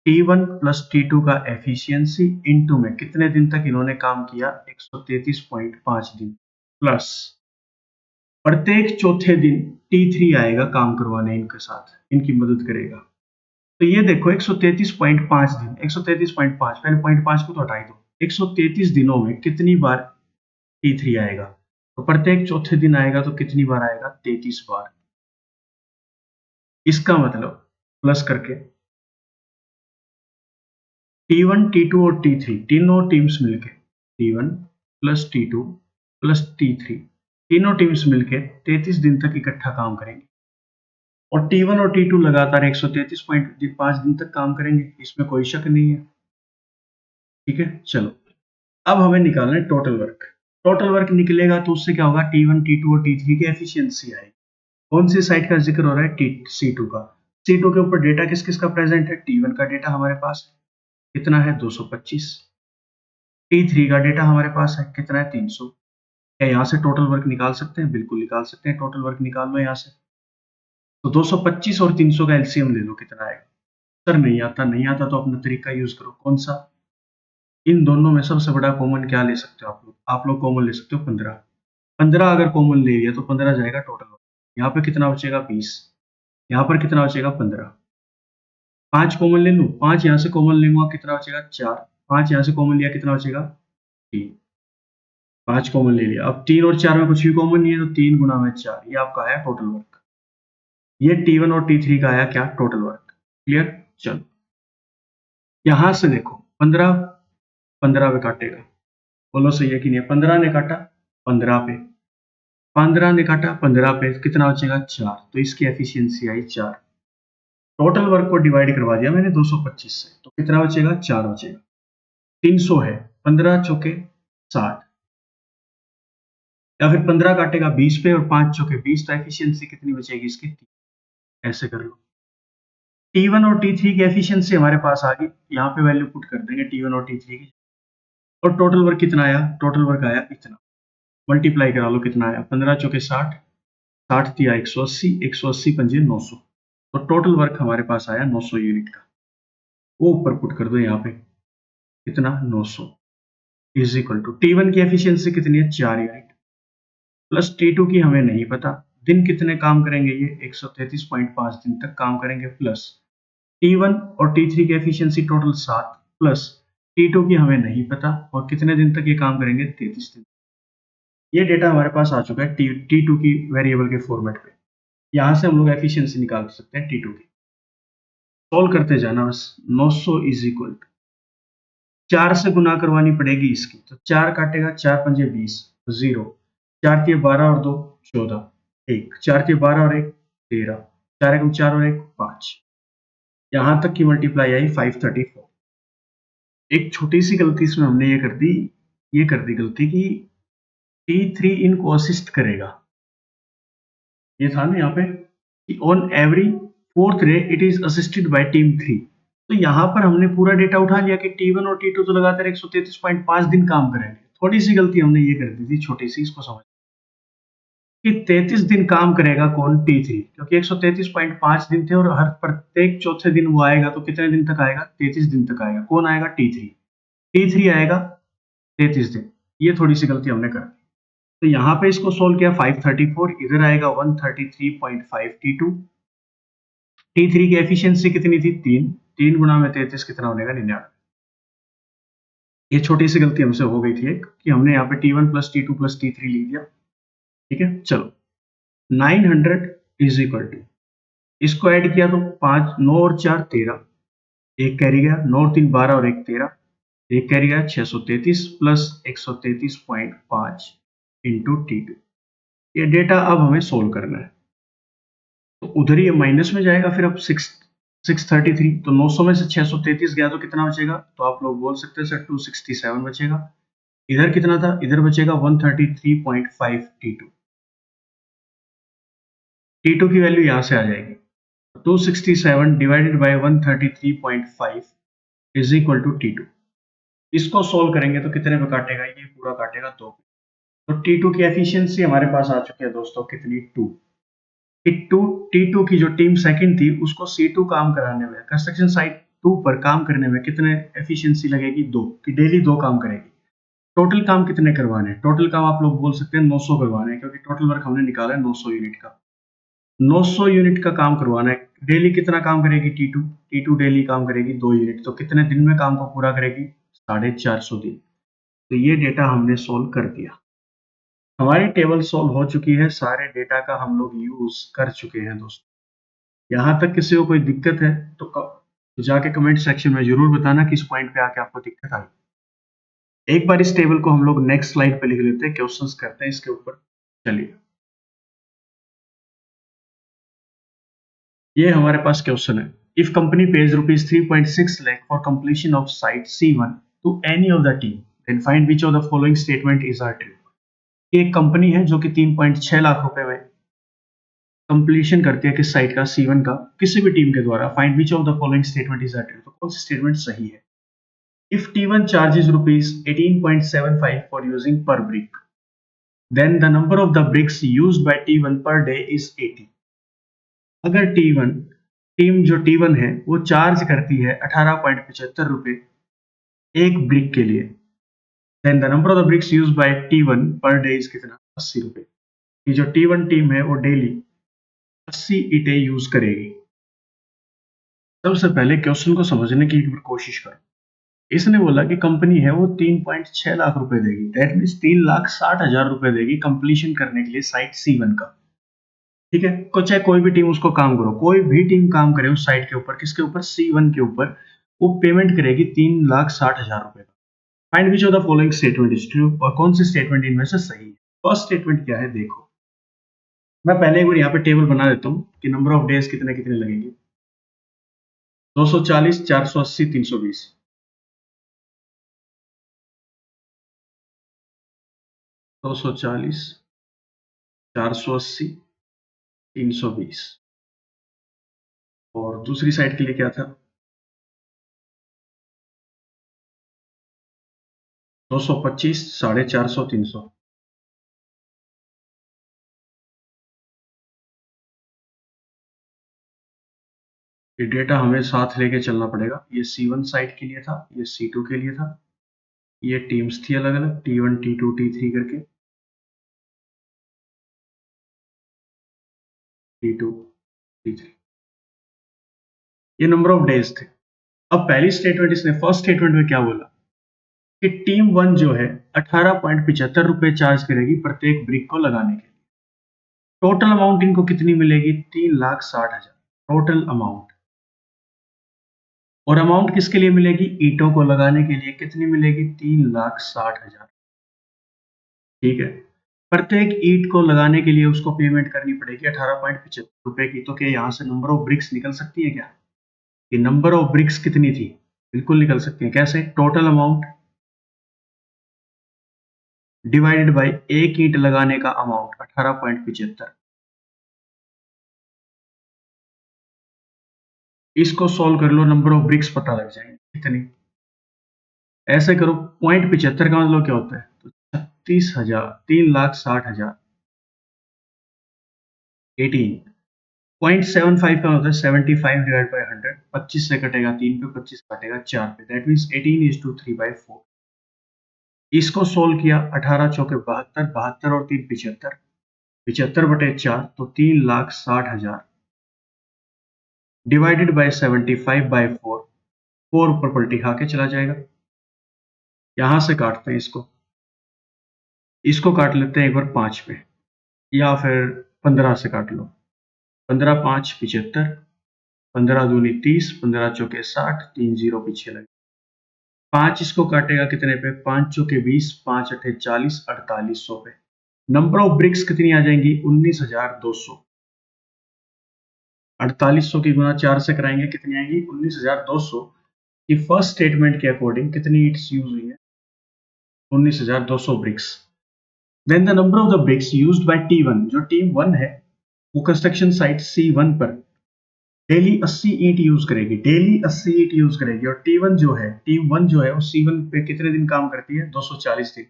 T1 plus T2 का एफिशिएंसी इनटू में कितने दिन तक इन्होंने काम किया 133.5 दिन, प्लस प्रत्येक चौथे दिन T3 आएगा काम करवाने इनके साथ, इनकी मदद करेगा। तो ये देखो 133.5 दिन, 133.5, पहले 0.5 को तो हटा ही दो, 133 दिनों में कितनी बार T3 आएगा, तो प्रत्येक चौथे दिन आएगा तो कितनी बार आएगा 33 बार। इसका मतलब प्लस करके T1, T2 और T3 तीनों टीम्स मिलके, T1 plus T2 plus T3 तीनों टीम्स मिलके 33 दिन तक इकट्ठा काम करेंगे, और T1 और T2 लगातार 133.5 दिन तक काम करेंगे, इसमें कोई शक नहीं है। ठीक है, चलो अब हमें निकालना है टोटल वर्क। टोटल वर्क निकलेगा तो उससे क्या होगा, T1, T2 और T3 की एफिशिएंसी आएगी। कौन सी साइट का जिक्र हो रहा है, C2 का। C2 के ऊपर डेटा किस किस का प्रेजेंट है, T1 का डेटा हमारे पास है, कितना है 225। T3 का डेटा हमारे पास है, कितना है 300। क्या यहाँ से टोटल वर्क निकाल सकते हैं, बिल्कुल निकाल सकते हैं, टोटल वर्क निकाल लो यहाँ से। तो 225 और 300 का एलसीएम ले लो, कितना आएगा। सर नहीं आता, नहीं आता तो अपना तरीका यूज करो, कौन सा, इन दोनों में सबसे बड़ा कॉमन क्या ले सकते हो आप लोग कॉमन ले सकते हो 15। 15 अगर कॉमन ले लिया तो 15 जाएगा टोटल। यहाँ पे कितना बचेगा 20, यहाँ पर कितना बचेगा 15। 5 कॉमन ले लूँ, 5 यहाँ से कॉमन लूँगा कितना बचेगा 4, 5 यहाँ से कॉमन लिया कितना बचेगा 3, 5 कॉमन ले लिया। अब 3 और 4 में कुछ भी कॉमन नहीं है तो 3 गुना में 4, ये आपका आया टोटल वर्क। ये T1 और T3 का आया क्या टोटल वर्क। क्लियर। चलो यहाँ से देखो 15 15 पे काटेगा, बोलो सही है कि नहीं। 15 ने काटा 15 पे, 15 ने काटा 15 पे, कितना बचेगा 4, तो इसकी एफिशिएंसी आई 4। टोटल वर्क को डिवाइड करवा दिया मैंने 225 से, तो कितना बचेगा 4 बचेगा। 300 है, 15 चौके 60, या फिर 15 काटेगा 20 पे और 5 चौके 20, तो एफिशिएंसी कितनी बचेगी इसकी 3। ऐसे कर लो। T1 और T3 की एफिशिएंसी हमारे पास आ गई, यहाँ पे वैल्यू पुट कर देंगे T1 और T3 की। और टोटल वर्क कितना आया, टोटल वर्क आया इतना, मल्टीप्लाई करा लो कितना आया, 15 चौके 60, 60 दिया 180, 180 पंजे 900, तो टोटल वर्क हमारे पास आया 900 यूनिट का। वो ऊपर पुट कर दो यहाँ पे, कितना 900 इज इक्वल टू T1 की एफिशिएंसी कितनी है 4 यूनिट, प्लस T2 की हमें नहीं पता, दिन कितने काम करेंगे ये 133.5 दिन तक काम करेंगे, प्लस T1 और T3 की एफिशिएंसी टोटल 7, प्लस T2 की हमें नहीं पता और कितने दिन तक ये काम करेंगे 33 दिन। ये डेटा हमारे पास आ चुका है T2 की वेरिएबल के फॉर्मेट पे। यहाँ से हम लोग एफिशिएंसी निकाल सकते हैं T2 की। सॉल्व करते जाना बस। 900 इज इक्वल टू 4 से गुना करवानी पड़ेगी इसकी, तो 4 काटेगा 4 पंजे 20, 0, 4 के 12 और 2 14, 1, 4 के 12 और 1 13, 4 एकम 4 और 1 5, यहाँ तक की मल्टीप्लाई आई 534। एक छोटी सी गलती इसमें हमने ये कर दी गलती कि T3 इनको असिस्ट करेगा। ये था ना यहाँ पे कि ऑन एवरी फोर्थ रे it is assisted by team 3, तो यहाँ पर हमने पूरा डेटा उठा लिया कि T1 और T2 तो लगातार 133.5 दिन काम करेंगे। थोड़ी सी गलती हमने ये कर दी थी छोटी सी, इसको समझ कि 33 दिन काम करेगा कौन T3, क्योंकि 133.5 दिन थे और हर प्रत्येक चौथे दिन वो आएगा, तो कितने दिन तक आएगा 33 दिन तक आएगा। कौन आएगा T3 आएगा 33 दिन। ये थोड़ी सी गलती हमने कर दी, तो यहाँ पे इसको सोल्व किया 534, इधर आएगा 133.5 T2। T3 की एफिशिएंसी कितनी थी 3, 3 गुना में 33 कितना बनेगा 99। ये छोटी सी गलती हमसे हो गई थी एक, कि हमने यहाँ पे T1 plus T2 plus T3 लिख दिया। ठीक है, चलो 900 इज इक्वल टू, इसको ऐड किया तो 5 9 और 4 13, एक कैरी गया, 9 और 3 12 और 1 13, एक कैरी गया 633 प्लस 133.5 इंटू T2। ये डेटा अब हमें सोल्व करना है, तो उधर ही माइनस में जाएगा। फिर अब 633, तो 900 में से 633 गया तो कितना बचेगा, तो आप लोग बोल सकते हैं सर 267 बचेगा। इधर कितना था, इधर बचेगा 133.5 T2 की वैल्यू यहां से आ जाएगी, 267 divided by 133.5 is equal to T2। इसको सोल्व करेंगे तो कितने पे काटेगा, ये पूरा काटेगा 2 पे। तो T2 की एफिशिएंसी हमारे पास आ चुकी है दोस्तों कितनी 2। T2 की जो टीम सेकंड थी उसको C2 काम कराने में, कंस्ट्रक्शन साइट 2 पर काम करने में कितने एफिशिएंसी लगेगी 2, कि डेली 2 काम करेगी। टोटल काम कितने करवाने हैं, टोटल काम आप लोग बोल सकते हैं 900 करवाने हैं, क्योंकि टोटल वर्क हमने निकाला है 900 यूनिट का। 900 यूनिट का काम करवाना है। डेली कितना काम करेगी T2 डेली काम करेगी 2 यूनिट, तो कितने दिन में काम को पूरा करेगी 450 दिन। तो ये डेटा हमने सोल्व कर दिया। हमारी टेबल सोल्व हो चुकी है, सारे डेटा का हम लोग यूज कर चुके हैं दोस्तों। यहाँ तक किसी को कोई दिक्कत है तो जाके कमेंट सेक्शन में जरूर बताना किस पॉइंट पे आके आपको दिक्कत आई। एक बार इस टेबल को हम लोग नेक्स्ट स्लाइड पे लिख लेते हैं, क्वेश्चंस करते हैं इसके ऊपर। चलिए, ये हमारे पास क्वेश्चन है। If company pays rupees 3.6 lakh for completion of site C1 to any of the team, then find which of the following statement is are true. एक कंपनी है जो कि 3.6 लाख रुपए में कंप्लीशन करती है किस साइट का C1 का, किसी भी टीम के द्वारा। Find which of the following statement is true, तो कौन सी स्टेटमेंट सही है। If T1 charges rupees 18.75 for using per brick, then the number of the bricks used by T1 per day is 80। अगर टीम जो T1 है वो charge करती है 18.75 रुपए एक ब्रिक के लिए, then the number of the bricks used by T1 per day is कितना 80 रुपए। ये जो T1 टीम है वो डेली 80 ईंटें यूज करेगी। सबसे पहले क्वेश्चन को समझने की एक बार कोशिश करो। इसने बोला कि कंपनी है वो 3.6 लाख रुपए देगी, दैट मीन्स 3,60,000 रुपए देगी कंप्लीशन करने के लिए साइट C1 का। ठीक है, को चाहे कोई भी टीम उसको काम करो, कोई भी टीम काम करे उस साइट के ऊपर, किसके ऊपर, C1 के ऊपर, वो पेमेंट करेगी 3,60,000 रुपए का। Find which of the following statement is true, और कौन सी स्टेटमेंट इनमें से सही है। फर्स्ट स्टेटमेंट क्या है देखो, मैं पहले एक बार यहाँ पे टेबल बना देता हूँ कि नंबर ऑफ डेज कितने कितने लगेंगे। 240, 480, 320। 240, 480, 320। और दूसरी साइड के लिए क्या था, 225, 450, 300। ये डेटा हमें साथ लेके चलना पड़ेगा। ये C1 साइट के लिए था, ये C2 के लिए था, ये टीम्स थी अलग अलग, T1, T2, T3 करके, T2, T3। ये नंबर ऑफ डेज थे। अब पहली स्टेटमेंट इसने फर्स्ट स्टेटमेंट में क्या बोला कि टीम 1 जो है 18.75 रुपए चार्ज करेगी प्रत्येक ब्रिक को लगाने के लिए। टोटल अमाउंट इनको कितनी मिलेगी, 3,60,000 टोटल अमाउंट। और अमाउंट किसके लिए मिलेगी, ईंटों को लगाने के लिए कितनी मिलेगी, 3,60,000। ठीक है, प्रत्येक ईंट को लगाने के लिए उसको पेमेंट करनी पड़ेगी 18.75 रुपए की। तो क्या यहाँ से नंबर ऑफ ब्रिक्स निकल सकती है क्या, कि नंबर ऑफ ब्रिक्स कितनी थी, बिल्कुल निकल सकती है। कैसे, टोटल अमाउंट डिवाइडेड बाय एक ईंट लगाने का अमाउंट 18.75। इसको सॉल्व कर लो, नंबर ऑफ ब्रिक्स पता लग जाएंगे कितनी। ऐसे करो, 0.75 का मतलब क्या होता है, तो 36,000, 3,60,000, 18। 0.75 का होता है 75 डिवाइड बाई 100, 25 से कटेगा 3 पे, 25 काटेगा 4 पे, दैट मीन्स 18:3/4। इसको सोल्व किया, 18 चौके 72, 72 और 3 75, 75/4 तो 3,60,000 डिवाइडेड बाई 75/4, 4 ऊपर पलटी खा के चला जाएगा। यहां से काटते हैं इसको, इसको काट लेते हैं एक बार 5 पे, या फिर 15 से काट लो। 15 5 75, 15 दूनी 30, 15 चौके 60, 3 जीरो पीछे लगे। 5 इसको काटेगा कितने पे, 5 चौके 20, 5 अठे 40, 4800 पे। नंबर ऑफ ब्रिक्स कितनी आ जाएंगी, 19,200। 4800 की गुना 4 से कराएंगे, कितनी आएंगी, 19,200 की फर्स्ट स्टेटमेंट के अकॉर्डिंग कितनी ईट्स यूज हुई है, 19,200 bricks. Then the number of the bricks used by T1, जो टीम 1 है वो कंस्ट्रक्शन साइट C1 पर डेली 80 ईंट यूज करेगी, डेली 80 ईंट यूज करेगी। और टीम 1 जो है वो C1 पे कितने दिन काम करती है, 240 दिन।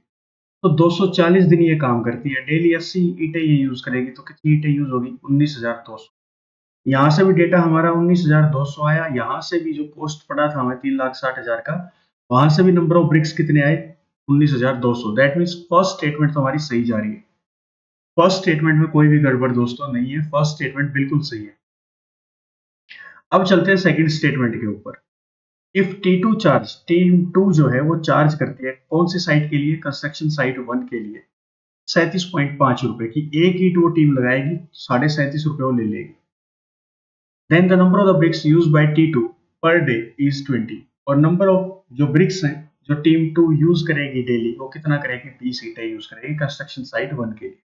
तो 240 दिन ये काम करती है, डेली 80 ईंटें ये यूज करेगी, तो कितनी ईंटें यूज होगी, 19,200। यहाँ से भी डेटा हमारा 19,200 आया, यहाँ से भी जो कॉस्ट पड़ा था हमें 3,60,000 का, वहां से भी नंबर ऑफ ब्रिक्स कितने आए, 19,200। दैट मीन्स फर्स्ट स्टेटमेंट तो हमारी सही जा रही है। फर्स्ट स्टेटमेंट में कोई भी गड़बड़ दोस्तों नहीं है, फर्स्ट स्टेटमेंट बिल्कुल सही है। अब चलते हैं सेकंड स्टेटमेंट के ऊपर। इफ T2 चार्ज, T2 जो है वो चार्ज करती है कौन सी साइट के लिए, कंस्ट्रक्शन साइट 1 के लिए 37.5 रुपए की। एक ईंट वो टीम लगाएगी, 37.5 रुपए वो ले लेगी। Then the number of the bricks use by T2 per day is 20। और नंबर ऑफ जो ब्रिक्स हैं जो टीम 2 यूज करेगी डेली, वो कितना करेगी, 20 ईंटें यूज करेगी कंस्ट्रक्शन साइट 1 के लिए।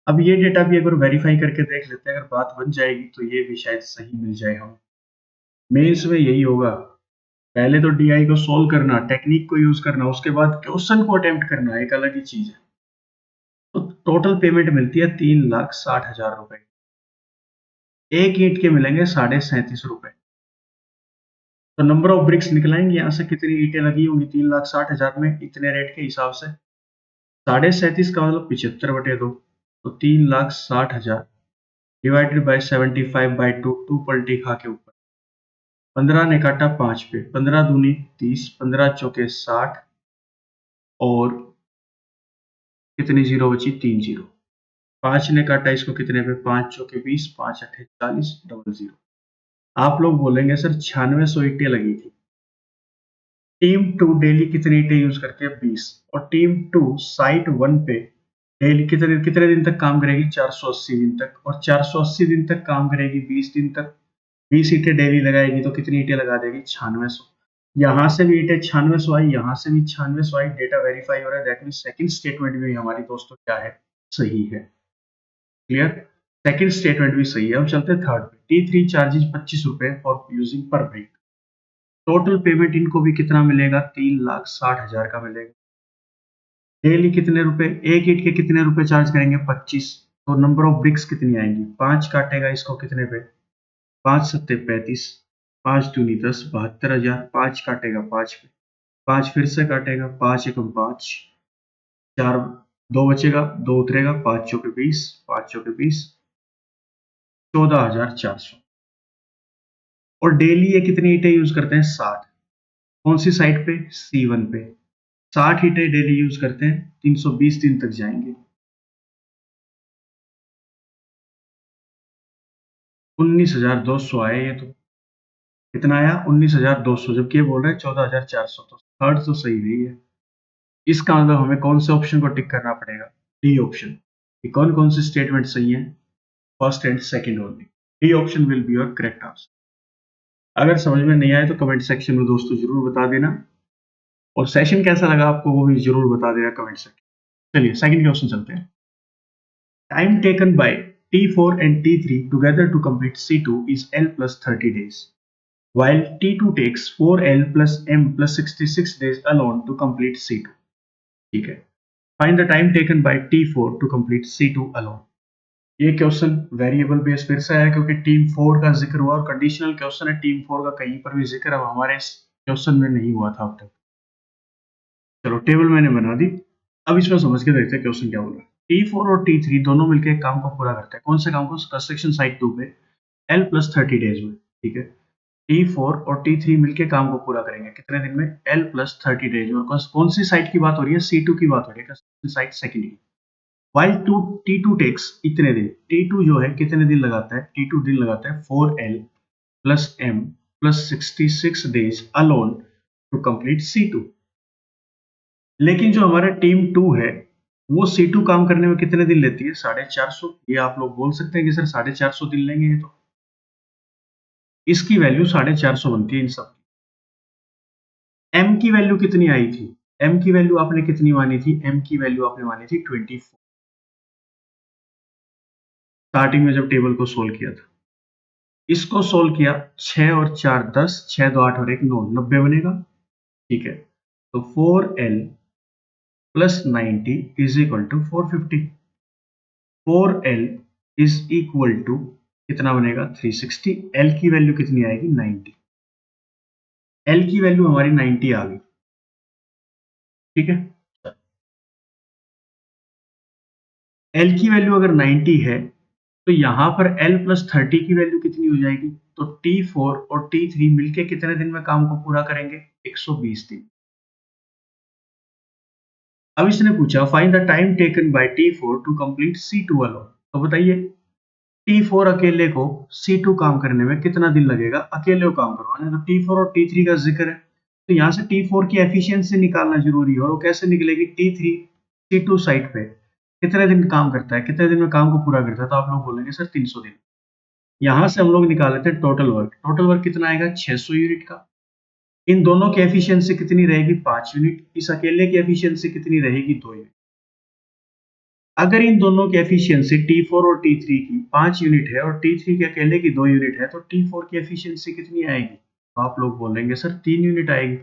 अब ये डेटा भी एक बार वेरीफाई करके देख लेते हैं, अगर बात बन जाएगी तो ये भी शायद सही मिल जाए हमें। मेंस में यही होगा, पहले तो DI को सोल्व करना, टेक्निक को यूज करना, उसके बाद क्वेश्चन को अटेम्प्ट करना, एक अलग ही चीज है। तो टोटल पेमेंट मिलती है 3,60,000 रुपए। एक ईंट के मिलेंगे 37.5 रुपए। तो नंबर ऑफ ब्रिक्स निकलाएंगे यहाँ से, कितनी ईंटें लगी होंगी 3,60,000 में, इतने रेट के हिसाब से 37.5 का मतलब 75/2, तो 3,60,000 डिवाइडेड बाई 75/2, 2 पलटी खा के ऊपर, 15 ने काटा 5 पे, 15 दूनी 30, 15 चौके 60, और कितनी जीरो बची, 3 जीरो। 5 ने काटा इसको कितने पे, 5 चौके 20, 5 अठे 40, डबल जीरो। आप लोग बोलेंगे सर 9600 ईंटें लगी थी। टीम 2 डेली कितनी ईंटें यूज करती है? 20। और टीम 2 साइट 1 पे डेली कितने कितने दिन तक काम करेगी? 480 दिन तक। और 480 दिन तक काम करेगी 20 दिन तक। 20 ईंटें डेली लगाएगी तो कितनी ईंटें लगा देगी? 9600। यहाँ से भी ईंटें 9600 आई, यहाँ से भी 9600 आई। डेटा वेरीफाई हो रहा है, दैट मीन सेकंड स्टेटमेंट भी हमारी दोस्तों क्या है? सही है। क्लियर? सेकंड स्टेटमेंट भी सही है। अब चलते हैं थर्ड पे। T3 चार्जेस 25 रुपए फॉर यूजिंग पर ब्रेक। टोटल पेमेंट इनको भी कितना मिलेगा? 3,60,000 का मिलेगा। डेली कितने रुपए? एक ईंट के कितने रुपए चार्ज करेंगे? 25। तो नंबर ऑफ ब्रिक्स कितनी आएंगी? 5 काटेगा इसको कितने पे? 5 सत्ते 35, 5 दूनी 10, 72,000। 5 काटेगा 5 पे, 5 फिर से काटेगा, 5 एकम 5, 4 2 बचेगा, 2 उतरेगा, 5 चौके 20, 5 चौके 20, 14,400। और डेली ये कितनी ईंटें यूज करते हैं? 60। कौन सी साइट पे? C1 पे। 60 ईंटें डेली यूज करते हैं, 320 दिन तक जाएंगे। 19,200 आए ये तो। कितना आया? 19,200, जबकि ये बोल रहे हैं 14,400। तो थर्ड तो सही नहीं है। इसका मतलब हमें कौन से ऑप्शन को टिक करना पड़ेगा? D option. कि कौन कौन से स्टेटमेंट सही है? First and second only. D option will be your correct answer. अगर समझ में नहीं आए तो कमेंट सेक्शन में दोस्तों जरूर बता देना। और सेशन कैसा लगा आपको वो भी जरूर बता देना कमेंट सेक्शन। चलिए सेकंड क्वेश्चन चलते हैं। Time taken by T4 and T3 together to complete C2 is L plus 30 days, while T2 takes 4L plus M plus 66 days alone to complete C2. ठीक है। Find the time taken by T4 to complete C2 alone. ये question variable base फिर से आया क्योंकि team 4 का जिक्र हुआ और कंडीशनल क्वेश्चन है, टीम 4 का कहीं पर भी जिक्र अब हमारे क्वेश्चन में नहीं हुआ था अब तक। चलो टेबल मैंने बना दी। अब इसमें समझ के देखते हैं क्वेश्चन क्या बोला। T4 और T3 दोनों मिलकर एक काम को पूरा करते हैं। कौन से काम को? कंस्ट्रक्शन साइट 2 पे L प्लस 30 डेज में। ठीक है। T4 और T3 मिलकर काम को पूरा करेंगे कितने दिन में? L plus 30 days. और कौन सी साइट की बात हो रही है? C2 की बात हो रही है, कंस्ट्रक्शन साइट सेकंड की। While T2 takes इतने दिन, T2 जो है कितने दिन लगाता है? T2 दिन लगाता है 4L plus M plus 66 days alone to complete C2। लेकिन जो हमारा टीम 2 है वो C2 काम करने में कितने दिन लेती है? 450। ये आप लोग बोल सकते हैं कि सर 450 दिन लेंगे, ये तो इसकी वैल्यू 450 बनती है इन सब। M की वैल्यू कितनी आई थी? M की वैल्यू आपने कितनी मानी थी? M की वैल्यू आपने मानी थी 24 स्टार्टिंग में जब टेबल को सोल्व किया था। इसको सोल्व किया, 6 और 4 10, 6 2 8 और 1 9, 90 बनेगा। ठीक है। तो 4L plus 90 is equal to 450। 4L is equal to कितना बनेगा? 360। L की वैल्यू कितनी आएगी? 90। L की वैल्यू हमारी 90 आ गई। ठीक है। L की वैल्यू अगर 90 है तो यहां पर L प्लस 30 की वैल्यू कितनी हो जाएगी? तो T4 और T3 मिलके कितने दिन में काम को पूरा करेंगे? 120 दिन। अब इसने पूछा find the time taken by T4 to complete C2 alone. तो बताइए T4 अकेले को C2 काम करने में कितना दिन लगेगा? अकेले को काम करवाने। तो T4 और T3 का जिक्र है तो यहाँ से T4 की एफिशिएंसी निकालना जरूरी है। और वो कैसे निकलेगी? T3 C2 साइट पे कितने दिन काम करता है, कितने दिन में काम को पूरा करता है? तो आप लोग बोलेंगे सर 300 दिन। यहाँ से हम लोग निकाल लेते हैं टोटल वर्क। टोटल वर्क कितना आएगा? 600 यूनिट का। इन दोनों की एफिशिएंसी कितनी रहेगी? 5 यूनिट। इस अकेले की एफिशिएंसी कितनी रहेगी? 2 यूनिट। अगर इन दोनों की एफिशिएंसी T4 और T3 की 5 यूनिट है और T3 के अकेले की 2 यूनिट है तो T4 की एफिशिएंसी कितनी आएगी? तो आप लोग बोलेंगे सर 3 यूनिट आएगी।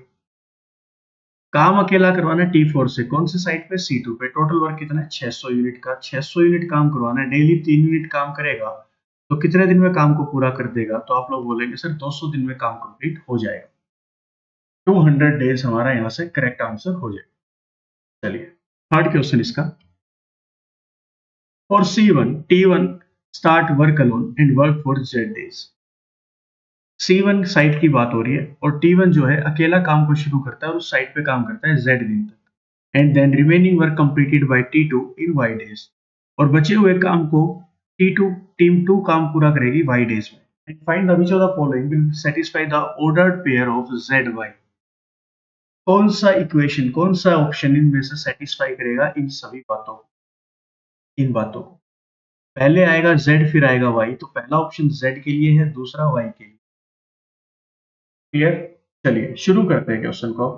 काम अकेला करवाना है T4 से, कौन सी साइट पे? C2 पे। टोटल वर्क कितना है? 600 यूनिट का। 600 यूनिट काम करवाना है, डेली 3 यूनिट काम करेगा तो कितने दिन में काम को पूरा कर देगा? तो आप लोग बोलेंगे सर 200 दिन में काम कंप्लीट हो जाएगा। 200 डेज हमारा यहाँ से करेक्ट आंसर हो जाएगा। चलिए थर्ड क्वेश्चन इसका। For C1 T1 start work alone and work for Z days। C1 site की बात हो रही है और T1 जो है अकेला काम को शुरू करता है और उस साइट पे काम करता है Z दिन तक। And then remaining work completed by T2 in Y days। और बचे हुए काम को T2 टीम 2 काम पूरा करेगी Y days में। And find the which of the following will satisfy the ordered pair of Z Y. कौन सा इक्वेशन, कौन सा ऑप्शन इनमें से सेटिस्फाई करेगा इन सभी बातों को, इन बातों को। पहले आएगा z फिर आएगा y, तो पहला ऑप्शन z के लिए है, दूसरा y के लिए। क्लियर? चलिए शुरू करते हैं क्वेश्चन को।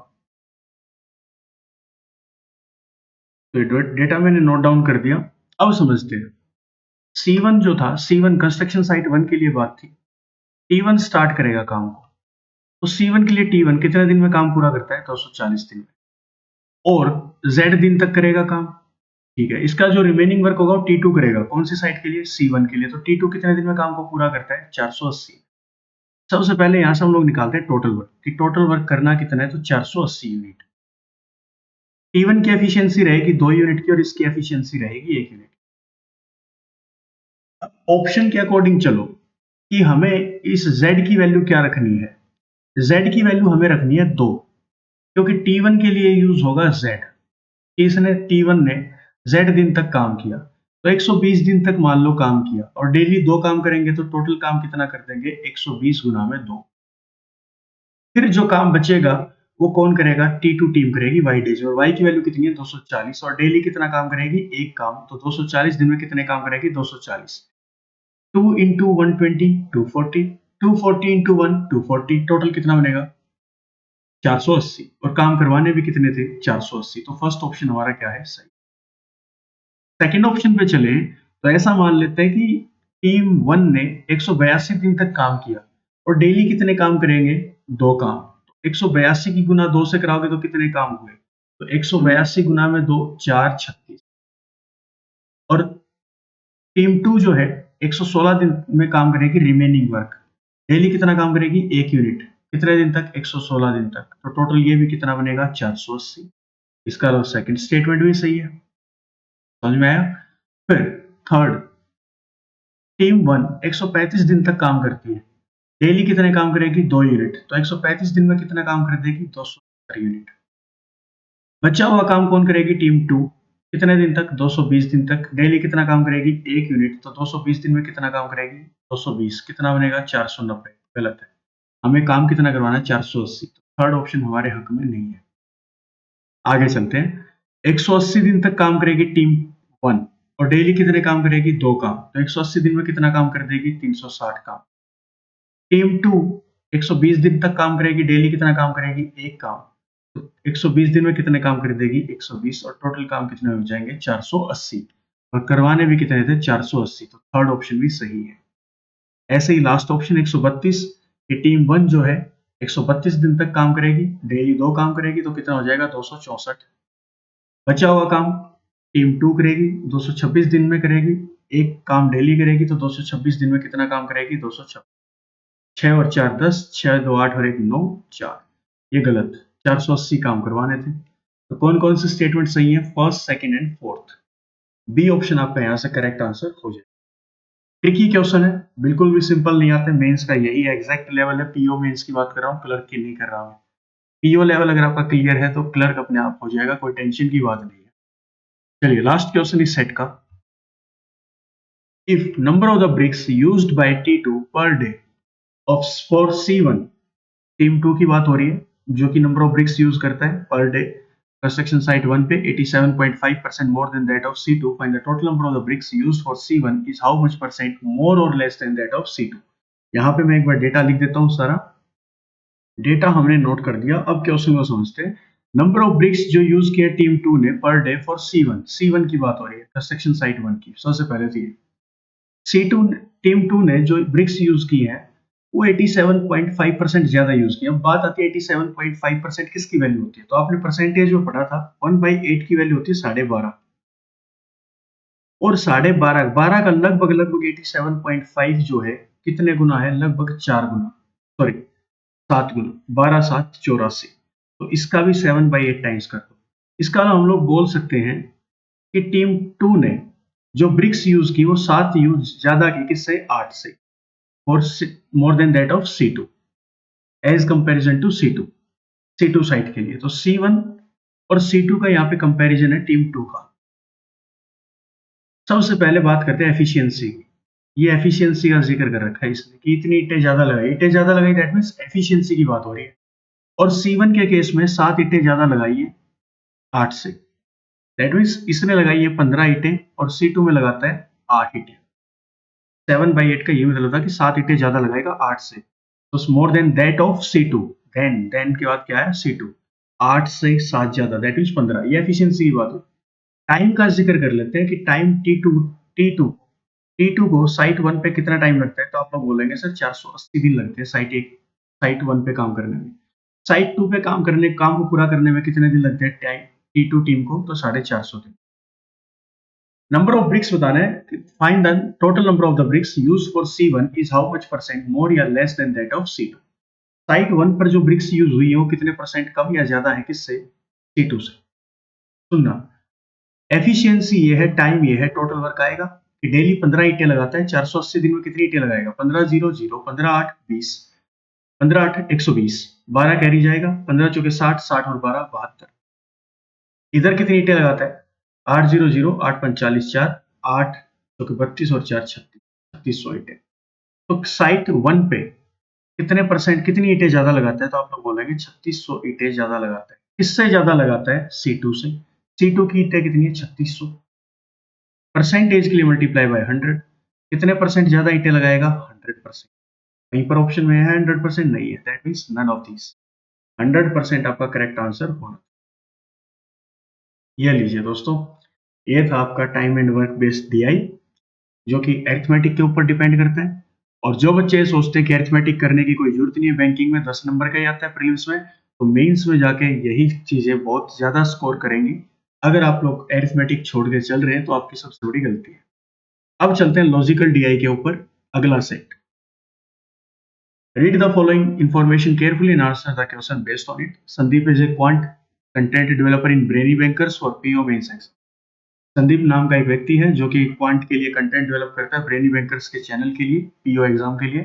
तो डेटा मैंने नोट डाउन कर दिया, अब समझते हैं। C1 जो था, C1 कंस्ट्रक्शन साइट 1 के लिए बात थी। T1 स्टार्ट करेगा काम को, तो C1 के लिए T1 कितने दिन में काम पूरा करता है? 240 दिन में। और Z दिन तक करेगा काम, ठीक है। इसका जो रिमेनिंग वर्क होगा वो T2 करेगा, कौन सी साइट के लिए? C1 के लिए। तो T2 कितने दिन में काम को पूरा करता है? 480। सबसे पहले यहां से हम लोग निकालते हैं टोटल वर्क, कि टोटल वर्क करना कितना है, तो 480 यूनिट। T1 की एफिशिएंसी रहेगी 2 यूनिट की और इसकी एफिशिएंसी रहेगी 1 यूनिट। ऑप्शन के अकॉर्डिंग चलो कि हमें इस Z की वैल्यू क्या रखनी है। Z की वैल्यू हमें रखनी है 2, क्योंकि T1 के लिए यूज होगा Z। इसने T1 ने Z दिन तक काम किया, तो 120 दिन तक मान लो काम किया, और डेली 2 काम करेंगे तो टोटल काम कितना कर देंगे? 120 गुना में 2। फिर जो काम बचेगा वो कौन करेगा? T2 टीम करेगी y डेज, और y की वैल्यू कितनी है? 240। और डेली कितना काम करेगी? एक काम। तो 240 दिन में कितने काम करेगी? 240। 2 इंटू 120 240, 240 इंटू 1 240, टोटल कितना बनेगा? 480। और काम करवाने भी कितने थे? 480। तो फर्स्ट ऑप्शन हमारा क्या है? सही। सेकंड ऑप्शन पे चले तो ऐसा मान लेते हैं कि टीम 1 ने 182 दिन तक काम किया, और डेली कितने काम करेंगे? 2 काम। 182 की गुना 2 से कराओगे तो कितने काम हुए? तो 182 गुना में 2 436। और टीम 2 जो है 116 दिन में काम करेगी रिमेनिंग वर्क। डेली कितना काम करेगी? 1 यूनिट। कितने दिन तक? 116 दिन तक। तो टोटल ये भी कितना बनेगा? 480। इसका सेकंड स्टेटमेंट भी सही है। समझ में आया? फिर थर्ड, टीम 1 135 दिन तक काम करती है, डेली कितने काम करेगी? 2 यूनिट। तो 135 दिन में कितना काम कर देगी? 270 यूनिट। बचा हुआ काम कौन करेगी? टीम 2। कितने दिन तक? 220 दिन तक। डेली कितना काम करेगी? 1 यूनिट। तो 220 दिन में कितना काम करेगी? 220। कितना बनेगा? 490। गलत है, हमें काम कितना करवाना है? 480। तो थर्ड ऑप्शन हमारे हक में नहीं है। आगे चलते हैं। 180 दिन तक काम करेगी टीम 1, और डेली कितने काम करेगी? 2 काम। तो 180 दिन में कितना काम कर देगी? 360 काम। टीम 2 120 दिन तक काम करेगी, डेली कितना काम करेगी? 1 काम। तो 120 दिन में कितने काम कर देगी? 120। और टोटल काम कितने हो जाएंगे? 480। और करवाने भी कितने थे? 480। तो थर्ड ऑप्शन भी सही है। ऐसे ही लास्ट ऑप्शन 132, कि टीम 1 जो है 132 दिन तक काम करेगी, डेली 2 काम करेगी, तो कितना हो जाएगा? 264। बचा हुआ काम टीम 2 करेगी, 226 दिन में करेगी, एक काम डेली करेगी, तो 226 दिन में कितना काम करेगी? 226। 6 और 4 10, 6 2 8 और 1 9 4। ये गलत, 480 काम करवाने थे। तो कौन कौन से स्टेटमेंट सही है? First, second and fourth. B option आपका यहाँ से करेक्ट आंसर हो जाए। ट्रिकी क्वेश्चन है, बिल्कुल भी सिंपल नहीं आते। मेंस का यही एग्जैक्ट लेवल है। पीओ मेंस की बात कर रहा हूँ, क्लर्क की नहीं कर रहा हूँ। पीओ लेवल अगर आपका क्लियर है तो क्लर्क अपने आप हो जाएगा, कोई टेंशन की बात नहीं है। चलिए लास्ट क्वेश्चन इस सेट का। If number of the bricks used by T2 per day of for C1, team 2 की बात हो रही है, जो कि नंबर ऑफ ब्रिक्स यूज करता है पर डे कंस्ट्रक्शन साइट 1 पे 87.5% more than that of C2, find the total number of the bricks used for C1 is how much percent more और less than that of C2। यहाँ पे मैं एक बार data लिख देता हूँ। सारा डेटा हमने नोट कर दिया, अब क्वेश्चन को समझते हैं। नंबर ऑफ ब्रिक्स जो यूज किया टीम 2 ने पर डे फॉर C1 की बात हो रही है कंस्ट्रक्शन साइट 1 की। सबसे पहले थी C2, टीम 2 ने जो ब्रिक्स यूज की है वो 87.5% ज्यादा यूज किया। अब बात आती है 87.5% किसकी वैल्यू होती है? तो आपने परसेंटेज में पढ़ा था 1/8 की वैल्यू होती है 12.5, और 12.5 12 का लगभग लगभग 87.5 जो है कितने गुना है? लगभग 4 गुना, सॉरी 7 गुना। 12 7 84। तो इसका भी 7/8 टाइम्स कर दो। इसका हम लोग बोल सकते हैं कि टीम 2 ने जो ब्रिक्स यूज की वो 7 यूज ज्यादा की, किससे? 8 से, और more than that of C2 as comparison to C2 site के लिए। तो C1 और C2 का यहाँ पे कंपैरिजन है टीम 2 का। सबसे पहले बात करते हैं एफिशिएंसी की। ये एफिशिएंसी का जिक्र कर रखा है इसने कि इतनी ईंटें ज्यादा लगाई, ईंटें ज्यादा लगाई दैट मीन्स एफिशिएंसी की बात हो रही है। और C1 के केस में 7 ईंटें ज्यादा लगाई है 8 से, दैट मीन्स इसने लगाई है 15 ईंटें और C2 में लगाता है 8 ईंटें। 7/8 का ये मतलब था कि 7 ईंटें ज्यादा लगाएगा 8 से, तो more than that of C2। Then के बाद क्या है C2, 8 से 7 ज्यादा दैट मीन्स 15। ये एफिशिएंसी की बात है। टाइम का जिक्र कर लेते हैं कि टाइम T2 T2 को साइट 1 पे कितना टाइम लगता है, तो आप लोग बोलेंगे सर 480 दिन लगते हैं साइट 1 पे काम करने में। साइट 2 पे काम को पूरा करने में कितने दिन लगते हैं टाइम T2 टीम को, तो 450 दिन। नंबर ऑफ ब्रिक्स बताना है, find the total number of the bricks used for C1 is how much percent more या less than that of C2। Site 1 पर जो ब्रिक्स यूज हुई है वो कितने परसेंट कम या ज्यादा है किससे, C2 से। सुनना, एफिशिएंसी ये है, टाइम ये है, टोटल वर्क आएगा कि डेली 15 ईंटें लगाता है, 480 दिन में कितनी ईंटें लगाएगा, 15 0 0 15 8 20, 15 8 120, 12 कैरी जाएगा, 15 चौके 60, 60 और 12 72। इधर कितनी ईंटें लगाता है, 8 0 0 8 45 4, 8 चौके 32 और 4 36, 3600 ईंटें। तो साइट 1 पे कितने परसेंट कितनी ईंटें ज्यादा लगाता है, तो आप लोग बोलेंगे 3600 ईंटें ज्यादा लगाता है। किससे ज्यादा लगाता है, C2 से। C2 की ईंटें कितनी है, 3600। परसेंटेज के लिए मल्टीप्लाई बाय 100, कितने परसेंट ज्यादा ईंटें लगाएगा, 100%। कहीं पर ऑप्शन में है 100%, नहीं है, that means none of this. 100% आपका करेक्ट आंसर होना। ये लीजिए दोस्तों, ये था आपका time and work based DI, जो कि अरिथमेटिक के ऊपर डिपेंड करता है। और जो बच्चे सोचते हैं कि अरिथमेटिक करने की कोई जरूरत नहीं है, बैंकिंग में 10 नंबर का ही आता है प्रीलिम्स में, तो मेंस में जाके यही चीजें बहुत ज्यादा स्कोर करेंगी। अगर आप लोग अरिथमेटिक छोड़ के चल रहे हैं तो आपकी सबसे बड़ी गलती है। अब चलते हैं लॉजिकल डीआई के ऊपर, अगला set. Read the following information carefully and answer the question based on it. Sandeep is a quant content developer in Brainy Bankers for PO Mains exam. Sandeep नाम का एक व्यक्ति है जो कि क्वांट के लिए कंटेंट डेवलप करता है ब्रेनी बैंकर्स के चैनल के लिए, पीओ एग्जाम के लिए।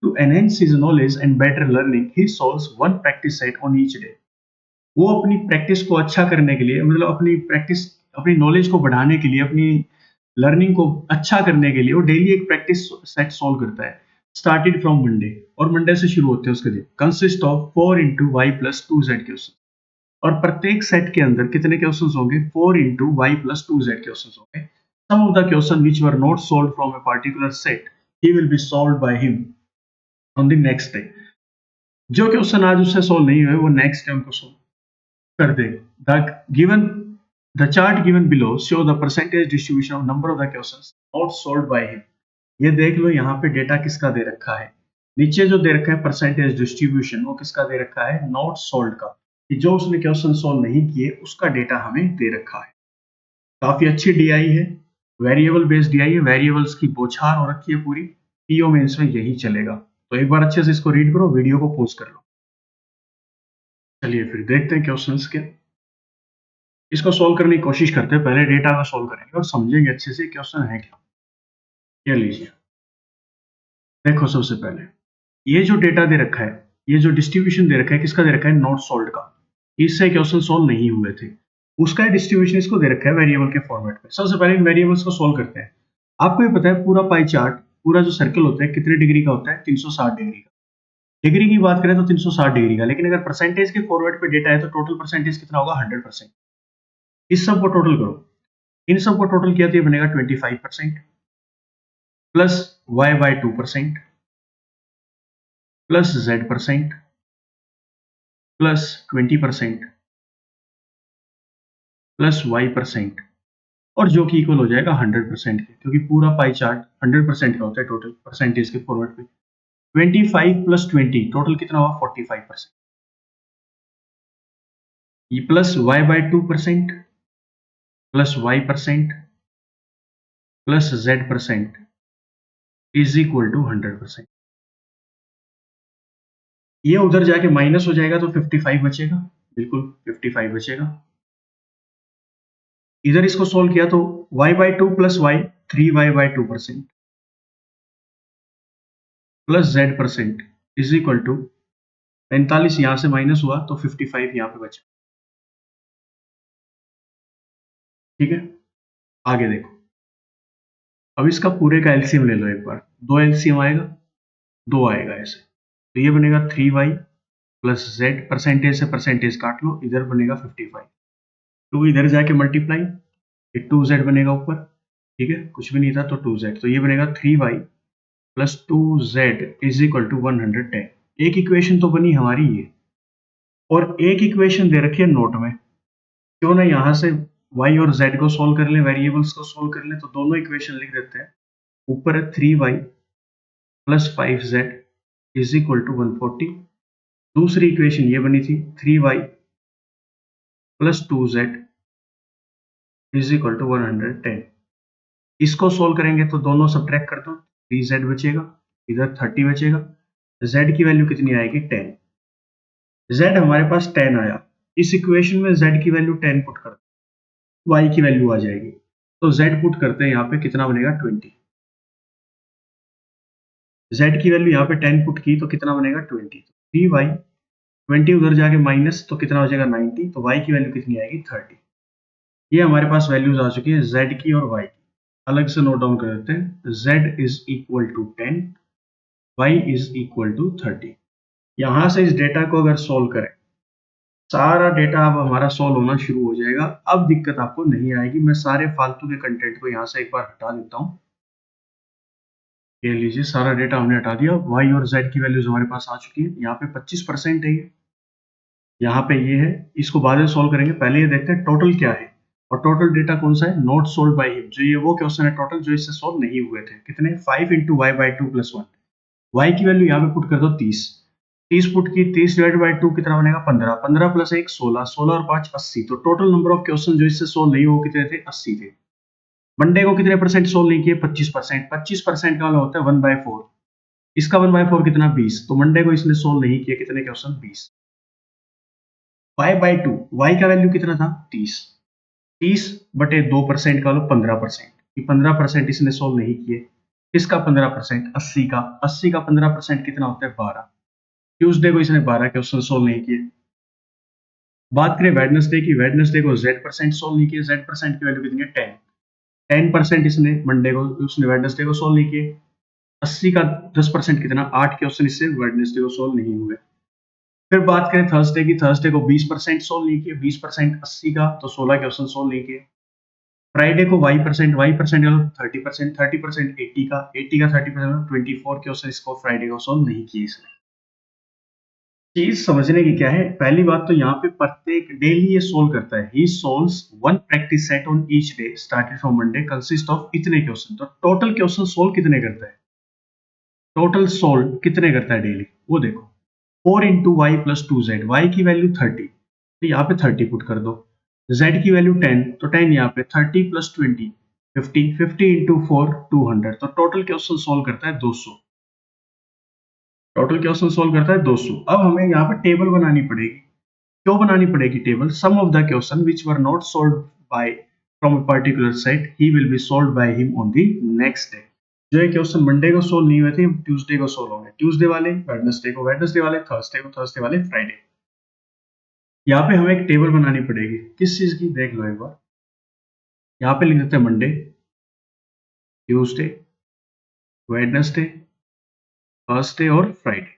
To enhance his knowledge and better learning he solves one practice set on each day. वो अपनी प्रैक्टिस को अच्छा करने के लिए, मतलब अपनी नॉलेज को बढ़ाने के लिए, अपनी लर्निंग को अच्छा करने के लिए वो डेली एक प्रैक्टिस सेट सॉल्व करता है, स्टार्टेड फ्रॉम मंडे। और मंडे से शुरू होते हैं उसके दिन। Consist of 4 × y + 2z question. और प्रत्येक सेट के अंदर कितने क्वेश्चन होंगे, 4 × y + 2z क्वेश्चन होंगे। Some of the question which were not solve from a particular set he will be solve by him on the next day. जो question आज उससे सॉल्व नहीं हुए वो नेक्स्ट डे उनको सॉल्व कर दे। The given the chart given below show the percentage distribution of number of the questions not solved by him। ये देख लो यहाँ पे डेटा किसका दे रखा है, नीचे जो दे रखा है परसेंटेज डिस्ट्रीब्यूशन वो किसका दे रखा है, नॉट सोल्ड का, कि जो उसने क्वेश्चन सॉल्व नहीं किए उसका डेटा हमें दे रखा है। काफी अच्छी डीआई है, वेरिएबल बेस्ड डीआई है, वेरिएबल्स की बौछार हो रखी है पूरी। पीओ मेंस में यही चलेगा, तो एक बार अच्छे से इसको रीड करो, वीडियो को पॉज कर लो। चलिए फिर देखते हैं क्वेश्चंस के। इसको सोल्व करने की कोशिश करते हैं, पहले डेटा को सोल्व करेंगे और समझेंगे अच्छे से क्वेश्चन है क्या। ये लीजिए, देखो सबसे पहले ये जो डेटा दे रखा है, ये जो डिस्ट्रीब्यूशन दे रखा है किसका दे रखा है, नॉट सोल्ड का। इससे क्वेश्चन सोल्व नहीं हुए थे, उसका डिस्ट्रीब्यूशन इसको दे रखा है वेरिएबल के फॉर्मेट में। सबसे पहले इन वेरिएबल्स को सोल्व करते हैं। आपको ये पता है पूरा पाई चार्ट, पूरा जो सर्कल होता है कितने डिग्री का होता है, 360 डिग्री का। डिग्री की बात करें तो 360 डिग्री का, लेकिन अगर परसेंटेज के फॉर्मेट पे डेटा है तो टोटल परसेंटेज कितना होगा, 100%। इस सब को टोटल करो, इन सब को टोटल किया तो ये बनेगा 25% plus y/2% plus z% plus 20% plus y% और जो कि इक्वल हो जाएगा 100% के, क्योंकि पूरा पाई चार्ट 100% का होता है टोटल परसेंटेज के फॉर्मेट पे। 25 प्लस 20 टोटल कितना हुआ, 45%। ये plus y/2% plus y% plus z% is equal to 100%। ये उधर जाके माइनस हो जाएगा तो 55 बचेगा, बिल्कुल 55 बचेगा। इधर इसको सोल्व किया तो y/2 प्लस y 3y/2% प्लस z% इज इक्वल टू 45, यहां से माइनस हुआ तो 55 यहां पे बचा। ठीक है, आगे देखो। अब इसका पूरे का एलसीएम ले लो एक बार, 2 एलसीएम आएगा, 2 आएगा ऐसे, तो ये बनेगा 3y प्लस z, परसेंटेज से परसेंटेज काट लो, इधर बनेगा 55, तो इधर जाके मल्टीप्लाई, ये 2z बनेगा ऊपर, ठीक है, कुछ भी नहीं था तो 2z, तो ये बनेगा 3y plus 2z is equal to 110। एक इक्वेशन तो बनी हमारी ये, और एक इक्वेशन दे रखी है नोट में, क्यों ना यहाँ से y और z को सोल्व कर ले, वेरिएबल्स को सोल्व कर ले, तो दोनों इक्वेशन लिख देते हैं। ऊपर है 3y plus 5z is equal to 140, दूसरी इक्वेशन ये बनी थी 3y plus 2z is equal to 110। इसको सोल्व करेंगे तो दोनों सब्ट्रैक्ट कर दो, 3z बचेगा, इधर 30 बचेगा, z की वैल्यू कितनी आएगी 10, z हमारे पास 10 आया, इस इक्वेशन में z की वैल्यू 10 पुट कर, y की वैल्यू आ जाएगी, तो z पुट करते हैं यहाँ पे, कितना बनेगा 20, z की वैल्यू यहाँ पे 10 पुट की तो कितना बनेगा 20, 3y, 20 उधर जाके माइनस तो कितना हो जाएगा 90, तो y की वैल्यू कितनी आएगी 30। ये हमारे पास वैल्यूज आ चुकी है z की और y की, अलग से नोट डाउन कर देते हैं, z is equal to 10, y is equal to 30। यहां से इस डेटा को अगर सोल्व करें, सारा डेटा अब हमारा सोल्व होना शुरू हो जाएगा, अब दिक्कत आपको नहीं आएगी। मैं सारे फालतू के कंटेंट को यहाँ से एक बार हटा देता हूँ, ये लीजिए सारा डेटा हमने हटा दिया, y और z की वैल्यूज हमारे पास आ चुकी है, यहाँ पे 25% है, यहाँ पे ये है, इसको बाद में सोल्व करेंगे, पहले ये देखते हैं टोटल क्या है, और टोटल डेटा कौन सा है, नॉट सोल्व बाय हिम, जो ये वो क्वेश्चन है टोटल जो इससे सोल्व नहीं हुए थे, कितने 5 into Y by 2 plus 1, Y की वैल्यू यहाँ पे पुट कर दो 30, 30 पुट की, 30 डिवाइड बाई 2 कितना बनेगा 15, 15 प्लस 1 16, 16 और 5 80, तो टोटल नंबर ऑफ क्वेश्चन जो इससे सोल्व नहीं हो कितने थे 80 थे। मंडे को कितने परसेंट सोल्व नहीं किए 25%, 25% का होता है 1/4, इसका 1/4 कितना 20, तो मंडे को इसने सोल्व नहीं किए कितने क्वेश्चन 20। y बाई 2, y का वैल्यू कितना था 30, 30 बटे 2% का लो 15%, ये 15% इसने सोल्व नहीं किए, इसका 15% 80 का, 80 का 15% कितना होता है 12, ट्यूसडे को इसने 12 क्वेश्चन सोल्व नहीं किए। बात करें वेडनेसडे की, वेडनेसडे को z% सोल्व नहीं किए, z% की वैल्यू कितनी है 10, 10% इसने मंडे को, उसने वेडनेसडे को सोल्व नहीं किए, 80 का 10% कितना 8 क्वेश्चन इससे वेडनेसडे को सोल्व नहीं हुए। फिर बात करें थर्सडे की, थर्सडे को 20% सोल्व नहीं किए, 20% 80 का, तो 16 क्वेश्चन सोल्व नहीं किए। फ्राइडे को y% का 30%, 30% 80 का, 80 का 30%, 24 क्वेश्चन इसको फ्राइडे को सोल्व नहीं किए इसने। चीज समझने की क्या है, पहली बात तो यहाँ पे प्रत्येक डेली ये सोल्व करता है, he solves one practice set on each day started from Monday consist of इतने क्वेश्चन, तो टोटल क्वेश्चन सोल्व कितने करता है, टोटल सोल्व कितने करता है डेली, वो देखो 4 into Y plus 2z, Y की वैल्यू 30, तो यहाँ पे 30 पुट कर दो, z की वैल्यू 10, तो 10 यहाँ पे 30 प्लस 20 50, 50 इंटू 4 200, तो टोटल क्वेश्चन सोल्व करता है 200, टोटल क्वेश्चन सोल्व करता है 200। अब हमें यहाँ पे टेबल बनानी पड़ेगी, क्यों बनानी पड़ेगी table, some of the question which were not solved by from a particular set he will be solved by him on the next day, जो ये क्वेश्चन मंडे को सोल्व नहीं हुए थे ट्यूसडे को सोल्व होंगे, ट्यूसडे वाले वेडनेसडे को, वेडनेसडे वाले थर्सडे को, थर्सडे वाले फ्राइडे। यहाँ पे हमें एक टेबल बनानी पड़ेगी, किस चीज की देख लो एक बार, यहाँ पे लिख देते हैं मंडे, ट्यूसडे, वेडनेसडे, थर्सडे और फ्राइडे।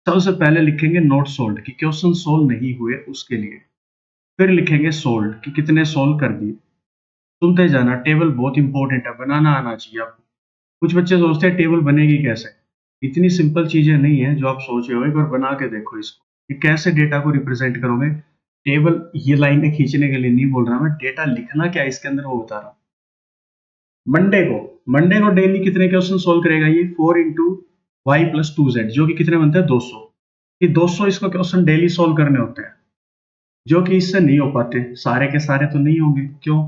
सबसे पहले लिखेंगे नॉट सोल्व्ड कि क्वेश्चन सोल्व नहीं हुए उसके लिए, फिर लिखेंगे सोल्व्ड कि कितने सोल्व कर दिए। सुनते जाना, टेबल बहुत इंपॉर्टेंट है, बनाना आना चाहिए आपको। कुछ बच्चे सोचते हैं टेबल बनेगी कैसे, इतनी सिंपल चीजें नहीं है जो आप सोच रहे हो, एक बार बना के देखो इसको कि कैसे डेटा को रिप्रेजेंट करोगे। टेबल ये लाइनें खींचने के लिए नहीं बोल रहा मैं, डेटा लिखना क्या इसके अंदर वो बता रहा हूँ। मंडे को डेली कितने क्वेश्चन सोल्व करेगा ये 4 इंटू वाई प्लस 2z, जो कि कितने बनते हैं 200, कि 200 इसको क्वेश्चन डेली सोल्व करने होते हैं, जो कि इससे नहीं हो पाते, सारे के सारे तो नहीं होंगे, क्यों,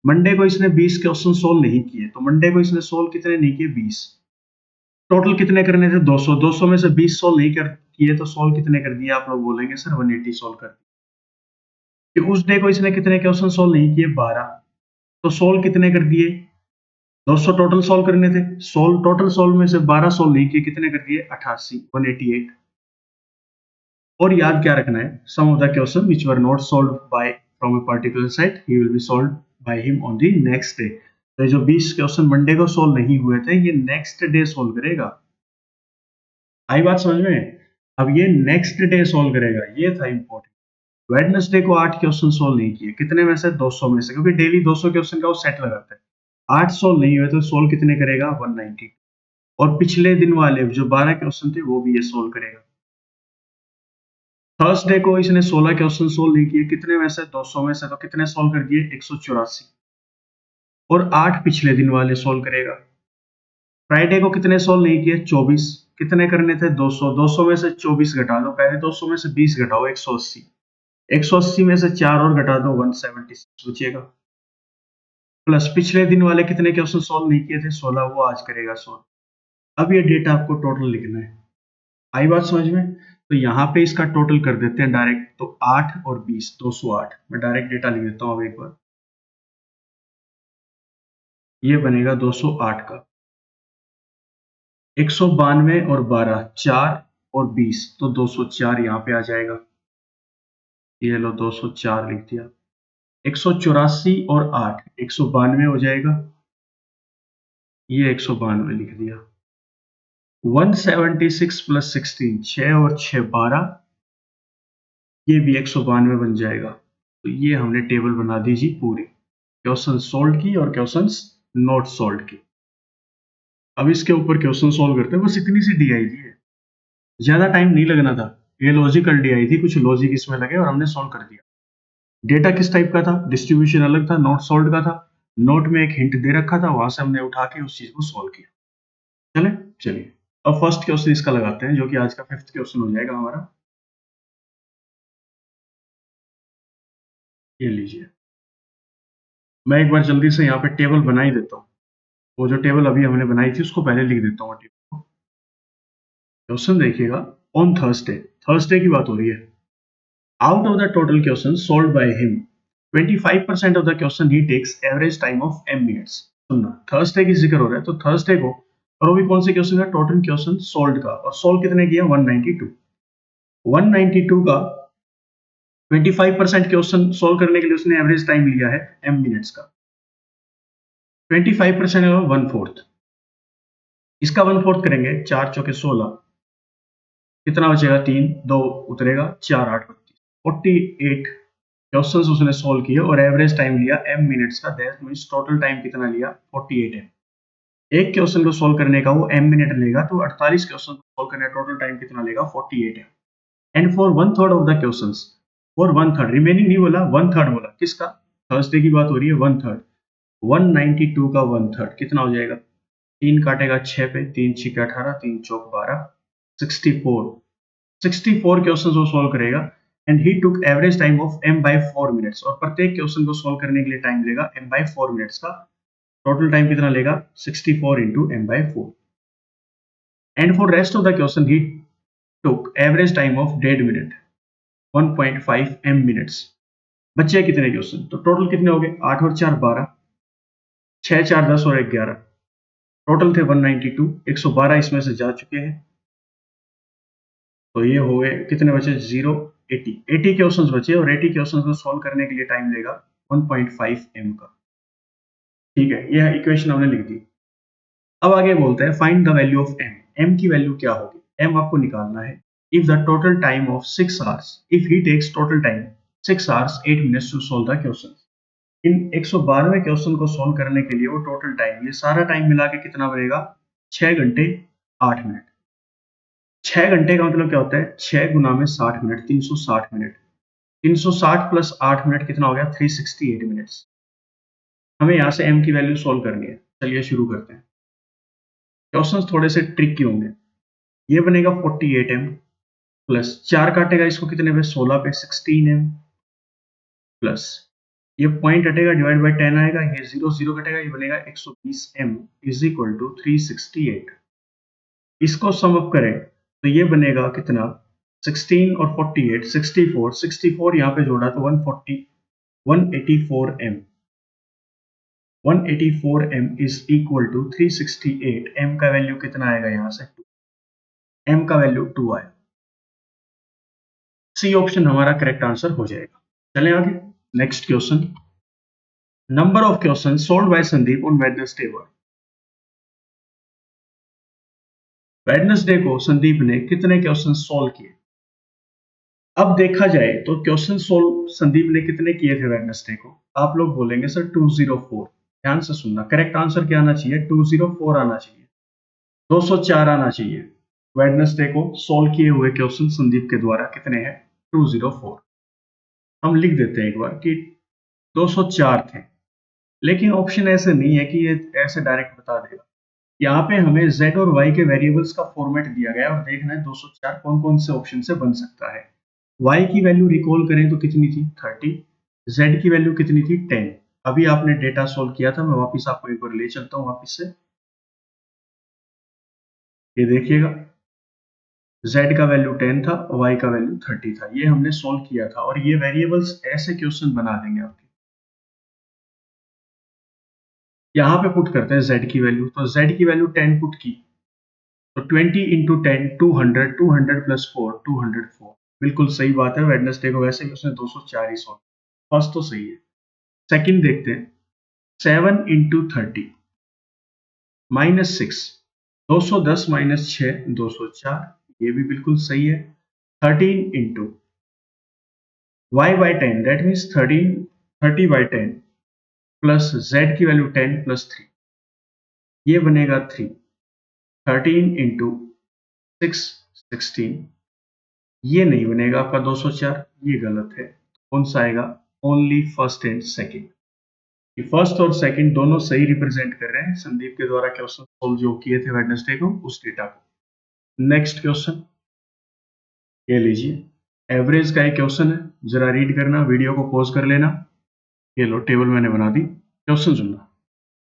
मंडे को इसने 20 क्वेश्चन सोल्व नहीं किए, तो मंडे को इसने सोल्व कितने नहीं किए 20, टोटल कितने करने थे 200, 200 में से 20 सोल्व नहीं कर किए, तो सोल्व कितने कर दिए, आप लोग बोलेंगे सर 180 सोल्व कर दिए। उस डे को इसने कितने क्वेश्चन सोल्व नहीं किए 12, तो सोल्व कितने कर दिए 200 टोटल सोल्व करने थे, सोल्व टोटल सोल्व में से 12 सोल्व नहीं किए, कितने कर दिए 88, 188। और याद क्या रखना है, some of the question which were not solved by from a particular set he will be solved by him on the next day, तो जो 20 क्वेश्चन मंडे को सोल्व नहीं हुए थे ये नेक्स्ट डे सोल्व करेगा। आई बात समझ में? अब ये नेक्स्ट डे सोल्व करेगा, ये था इंपॉर्टेंट। वेडनेसडे को 8 क्वेश्चन सोल्व नहीं किए, कितने में से? 200 में से, क्योंकि डेली 200 क्वेश्चन का वो सेट लगाता है। 8 सोल्व नहीं हुए तो सोल्व कितने करेगा? 190। और पिछले दिन वाले जो 12 क्वेश्चन थे वो भी ये सोल्व करेगा। थर्सडे को इसने 16 क्वेश्चन सोल्व नहीं किए, कितने में से? 200 में से, तो कितने सोल्व कर दिए? 184। और 8 पिछले दिन वाले सोल्व करेगा। फ्राइडे को कितने सोल्व नहीं किए? 24। कितने करने थे? 200। 200 में से 24 घटा दो, पहले 200 में से 20 घटाओ, 180। 180 में से 4 और घटा दो, 176 बचेगा। प्लस पिछले दिन वाले कितने क्वेश्चन सोल्व नहीं किए थे? 16, वो आज करेगा सोल्व। अब ये डेटा आपको टोटल लिखना है। आई बात समझ में? तो यहाँ पे इसका टोटल कर देते हैं डायरेक्ट, तो 8 और 20, 208। मैं डायरेक्ट डेटा लिख देता हूँ अब एक बार। ये बनेगा 208 का 192 और 12, 4 और 20, तो 204 यहाँ पे आ जाएगा। ये लो 204 लिख दिया। 184 और 8, 192 हो जाएगा। ये 192 लिख दिया। 176 प्लस 16, 6 और 6 12, ये भी 192 बन जाएगा। तो ये हमने टेबल बना दी जी पूरी, क्वेश्चन सोल्व की और क्वेश्चन नॉट सोल्व की। अब इसके ऊपर क्वेश्चन सोल्व करते हैं। बस इतनी सी डी आई थी, ज्यादा टाइम नहीं लगना था। ये लॉजिकल डी आई थी, कुछ लॉजिक इसमें लगे और हमने सोल्व कर दिया। डेटा किस टाइप का था? डिस्ट्रीब्यूशन अलग था, नॉट सोल्व का था। नोट में एक हिंट दे रखा था, वहां से हमने उठा के उस चीज को सोल्व किया। चले चलिए अब फर्स्ट क्वेश्चन इसका लगाते हैं, जो कि आज का 5th क्वेश्चन हो जाएगा हमारा। ये लीजिए, मैं एक बार जल्दी से यहाँ पे टेबल बना ही देता हूँ। वो जो टेबल अभी हमने बनाई थी उसको पहले लिख देता हूँ टेबल को। क्वेश्चन देखिएगा, ऑन थर्सडे, थर्सडे की बात हो रही है। Out of the total question solve by him, 25% of the question he takes average time of m minutes. सुनना, थर्सडे की जिक्र हो रहा है, तो थर्सडे को, और वो भी कौन से क्वेश्चन का? टोटल क्वेश्चन सोल्व का। और सोल्व कितने किया? 192। 192 का 25% क्वेश्चन सोल्व करने के लिए उसने एवरेज टाइम लिया है m मिनट्स का। 25% है 1/4। इसका 1/4 करेंगे, 4 चौके 16, कितना बचेगा? 3, 2 उतरेगा, 4 8 25, 48 क्वेश्चंस उसने सोल्व किए और एवरेज टाइम लिया m मिनट्स का। दैट मींस टोटल टाइम कितना लिया? 48 m। एक क्वेश्चन को सोल्व करने का वो m मिनट लेगा, तो 48 क्वेश्चन को सोल्व करने का टोटल टाइम कितना लेगा? 48 m। And for 1/3 of the questions, for 1/3, remaining नहीं बोला, 1/3 बोला। किसका? थर्सडे की बात हो रही है। 1/3, 192 का 1/3 कितना हो जाएगा? 3 काटेगा 6 पे, 3 6 18, 3 चौक 12, 64। 64 क्वेश्चन वो सोल्व करेगा and he took average time of m by 4 minutes. और प्रत्येक क्वेश्चन को सोल्व करने के लिए टाइम लेगा m by 4 मिनट्स का। टोटल टाइम कितना लेगा? 64 into m by 4। And for rest of the question he took average time of डेढ़ मिनट, 1.5 m मिनट्स। बच्चे कितने क्वेश्चन? तो टोटल कितने हो गए? 8 और 4 12, 6 4 10 और 11, टोटल थे 192। 112 इसमें से जा चुके हैं, तो ये हो गए, कितने बचे? 0 80, 80 क्वेश्चंस बचे और 80 क्वेश्चंस को सॉल्व करने के लिए टाइम लेगा 1.5 m का। ठीक है, यह इक्वेशन हमने लिख दी। अब आगे बोलते हैं find the value of m। m की वैल्यू क्या होगी? m आपको निकालना है। If the total time of 6 hours, if he takes total time 6 hours 8 minutes to solve the question. इन 112वें क्वेश्चन को सॉल्व करने के लिए वो टोटल टाइम, ये सारा टाइम मिला के कितना बनेगा? 6 घंटे 8 मिनट। 6 घंटे का मतलब क्या होता है? 6 गुना में 60 मिनट, 360 मिनट। 360 प्लस 8 मिनट कितना हो गया? 368 मिनट्स। हमें यहाँ से m की वैल्यू सोल्व करनी है। चलिए शुरू करते हैं। क्वेश्चंस थोड़े से ट्रिकी होंगे। ये बनेगा 48m प्लस 4 काटेगा इसको कितने पे? 16 पे, 16m प्लस ये पॉइंट हटेगा, डिवाइड बाय 10 आएगा, ये 0 0 कटेगा, ये बनेगा 120m इज इक्वल टू 368। इसको सम अप करें तो ये बनेगा कितना? 16 और 48, 64, 64 यहाँ पे जोड़ा तो 140, 184m। 184m is equal to 368। m का वैल्यू कितना आएगा यहाँ से? 2। m का वैल्यू 2 आएगा। सी ऑप्शन हमारा करेक्ट आंसर हो जाएगा। चलें आगे, next question. Number of question solve by Sandeep on Wednesday were. Wednesday को संदीप ने कितने क्वेश्चन सोल्व किए? अब देखा जाए तो क्वेश्चन सोल्व संदीप ने कितने किए थे वेडनेसडे को? आप लोग बोलेंगे सर 204। ध्यान से सुनना, करेक्ट आंसर क्या आना चाहिए? 204 आना चाहिए, 204 आना चाहिए। वेडनेसडे को सोल्व किए हुए क्वेश्चन संदीप के द्वारा कितने हैं? 204। हम लिख देते हैं एक बार कि 204 थे, लेकिन ऑप्शन ऐसे नहीं है कि ये ऐसे डायरेक्ट बता देगा। यहाँ पे हमें z और y के वेरिएबल्स का फॉर्मेट दिया गया है और देखना है 204 कौन कौन से ऑप्शन से बन सकता है। y की वैल्यू रिकॉल करें तो कितनी थी? 30। z की वैल्यू कितनी थी? 10। अभी आपने डेटा सोल्व किया था, मैं वापस आपको एक बार ले चलता हूँ वापस से। ये देखिएगा, z का वैल्यू 10 था, y का वैल्यू 30 था। ये हमने सोल्व किया था और ये वेरिएबल्स ऐसे क्वेश्चन बना देंगे आपके। यहाँ पे पुट करते हैं z की वैल्यू, तो z की वैल्यू 10 पुट की, तो 20 इंटू 10 200, 200 प्लस 4 204। बिल्कुल सही बात है, वेडनेसडे को वैसे भी उसने 204 ही सॉल्व। फर्स्ट तो सही है। सेकंड देखते हैं, 7 इंटू 30 माइनस 6, 210 माइनस 6 204। ये भी बिल्कुल सही है। 13 into y by 10 that means 13, 30 by 10 plus z की वैल्यू 10 प्लस 3, ये बनेगा 3। 13 इंटू 6 16, ये नहीं बनेगा आपका 204, ये गलत है। कौन सा आएगा? Only first and second. ये फर्स्ट और सेकंड दोनों सही रिप्रेजेंट कर रहे हैं संदीप के द्वारा क्वेश्चन सोल्व जो किए थे वेडनेसडे को, उस डेटा को। नेक्स्ट क्वेश्चन ये लीजिए, एवरेज का एक क्वेश्चन है, जरा रीड करना, वीडियो को पॉज कर लेना। ये लो टेबल मैंने बना दी, क्वेश्चन सुनना।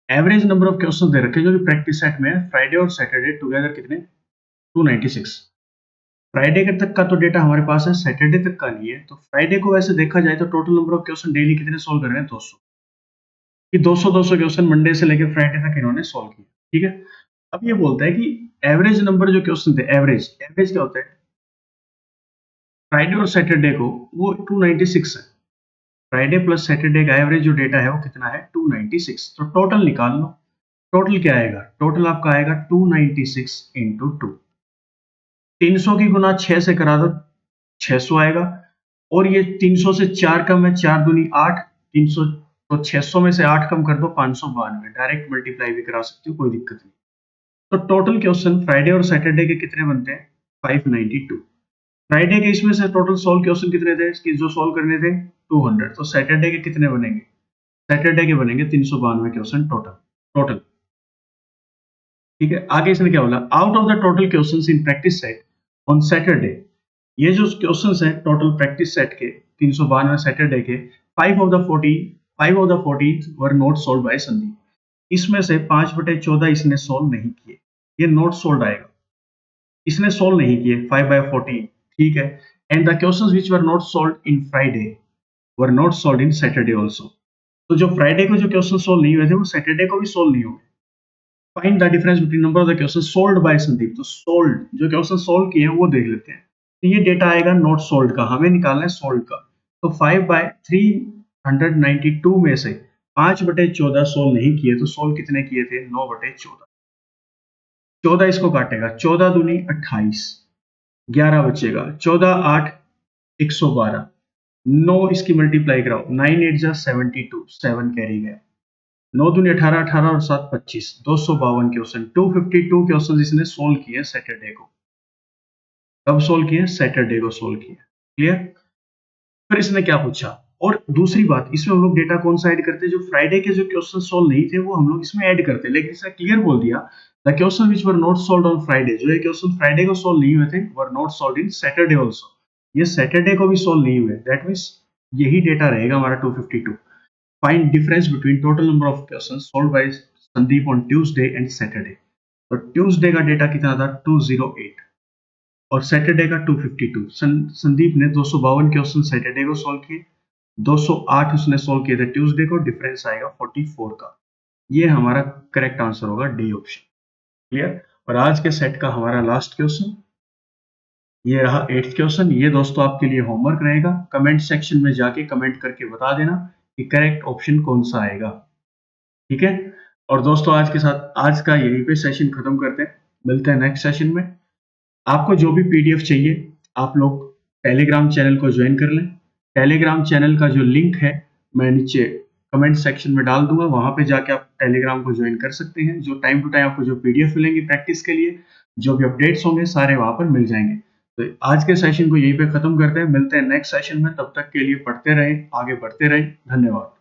एवरेज नंबर ऑफ क्वेश्चन दे रखे जो कि प्रैक्टिस सेट में है, फ्राइडे और सैटरडे टुगेदर कितने? 296। फ्राइडे के तक का तो डेटा हमारे पास है, सैटरडे तक का नहीं है। तो फ्राइडे को वैसे देखा जाए तो total number of question daily कितने सोल्व कर रहे हैं? 200। कि 200 क्वेश्चन मंडे से लेकर फ्राइडे तक इन्होंने सोल्व किया। ठीक है, अब ये बोलता है कि एवरेज नंबर जो क्वेश्चन थे, एवरेज एवरेज क्या होता है? फ्राइडे और सैटरडे को वो 296 है। फ्राइडे प्लस सैटरडे का एवरेज जो डेटा है वो कितना है? 296। तो टोटल निकाल लो। टोटल क्या आएगा? टोटल आपका आएगा 296 इंटू 2। 300 की गुना 6 से करा दो, 600 आएगा। और ये 300 से 4 कम है, 4 दूनी 8, 300, तो 600 में से 8 कम कर दो, 592। डायरेक्ट मल्टीप्लाई भी करा सकते हो, कोई दिक्कत नहीं। तो टोटल क्वेश्चन फ्राइडे और सैटरडे के कितने बनते हैं? 592। फ्राइडे के इसमें से टोटल सोल्व क्वेश्चन कितने थे इसकी जो सोल्व करने थे? 200। तो सैटरडे के कितने बनेंगे? सैटरडे के बनेंगे 392 क्वेश्चन टोटल। टोटल ठीक है। आगे इसने क्या बोला? Out of the total questions in practice set on Saturday, ये जो क्वेश्चंस हैं टोटल प्रैक्टिस सेट के 392 सैटरडे के, 5 of the 14 were not solve by Sandeep. इसमें से 5/14 इसने सोल्व नहीं किए, ये नॉट सोल्व आएगा। इसने सोल्व नहीं किए 5/14, ठीक है। And the questions which were not solved in Friday were not solved in Saturday also. तो जो फ्राइडे को जो क्वेश्चन सोल्व नहीं हुए थे वो सैटरडे को भी सोल्व नहीं होंगे। Find the difference between number of the question solved by Sandeep. तो सोल्व्ड जो क्वेश्चन सोल्व किए हैं वो देख लेते हैं। तो ये डेटा आएगा नॉट सोल्व्ड का, हमें निकालना है सोल्व्ड का। तो 5/392 में से 5/14 सोल्व नहीं किए, तो सोल्व कितने किए थे? 9/14। 14 इसको काटेगा, 14 दूनी 28, 11 बचेगा, 14 8 112, 9 इसकी मल्टीप्लाई कराओ, 9 8 जा 72, 7 कैरी गया, 9 दूनी 18, 18 और 7 25, 252 क्वेश्चन, 252 क्वेश्चन इसने सोल्व किए सैटरडे को। कब सोल्व किए? सैटरडे को सोल्व किए। क्लियर? फिर इसने क्या पूछा? और दूसरी बात, इसमें हम लोग डेटा कौन सा ऐड करते हैं? जो फ्राइडे के जो क्वेश्चन सोल्व नहीं थे वो हम लोग इसमें ऐड करते हैं, लेकिन इसने क्लियर बोल दिया the question which were not solved on Friday, जो ये क्वेश्चन फ्राइडे को सोल्व नहीं हुए थे वर not solved in Saturday also. ये सैटरडे को भी सोल्व नहीं हुए, दैट मींस यही डेटा रहेगा हमारा 252। Find difference between total number of question solved by Sandeep on Tuesday and Saturday. तो ट्यूसडे का डेटा कितना था? 208 और सैटरडे का 252। संदीप ने 252 क्वेश्चन सैटरडे को सोल्व किए, 208 उसने सोल्व किए थे ट्यूसडे को, डिफरेंस आएगा 44 का। ये हमारा करेक्ट आंसर होगा डी ऑप्शन। क्लियर? और आज के सेट का हमारा लास्ट क्वेश्चन ये रहा 8th क्वेश्चन। ये दोस्तों आपके लिए होमवर्क रहेगा, कमेंट सेक्शन में जाके कमेंट करके बता देना कि करेक्ट ऑप्शन कौन सा आएगा। ठीक है, और दोस्तों आज का यहीं पे सेशन खत्म करते हैं, मिलते हैं नेक्स्ट सेशन में। आपको जो भी पीडीएफ चाहिए आप लोग टेलीग्राम चैनल को ज्वाइन कर लें। टेलीग्राम चैनल का जो लिंक है मैं नीचे कमेंट सेक्शन में डाल दूंगा, वहां पे जाके आप टेलीग्राम को ज्वाइन कर सकते हैं। जो टाइम टू टाइम आपको जो पीडीएफ मिलेंगी प्रैक्टिस के लिए, जो भी अपडेट्स होंगे सारे वहां पर मिल जाएंगे। तो आज के सेशन को यहीं पे खत्म करते हैं, मिलते हैं नेक्स्ट सेशन में। तब तक के लिए पढ़ते रहें, आगे बढ़ते रहें। धन्यवाद।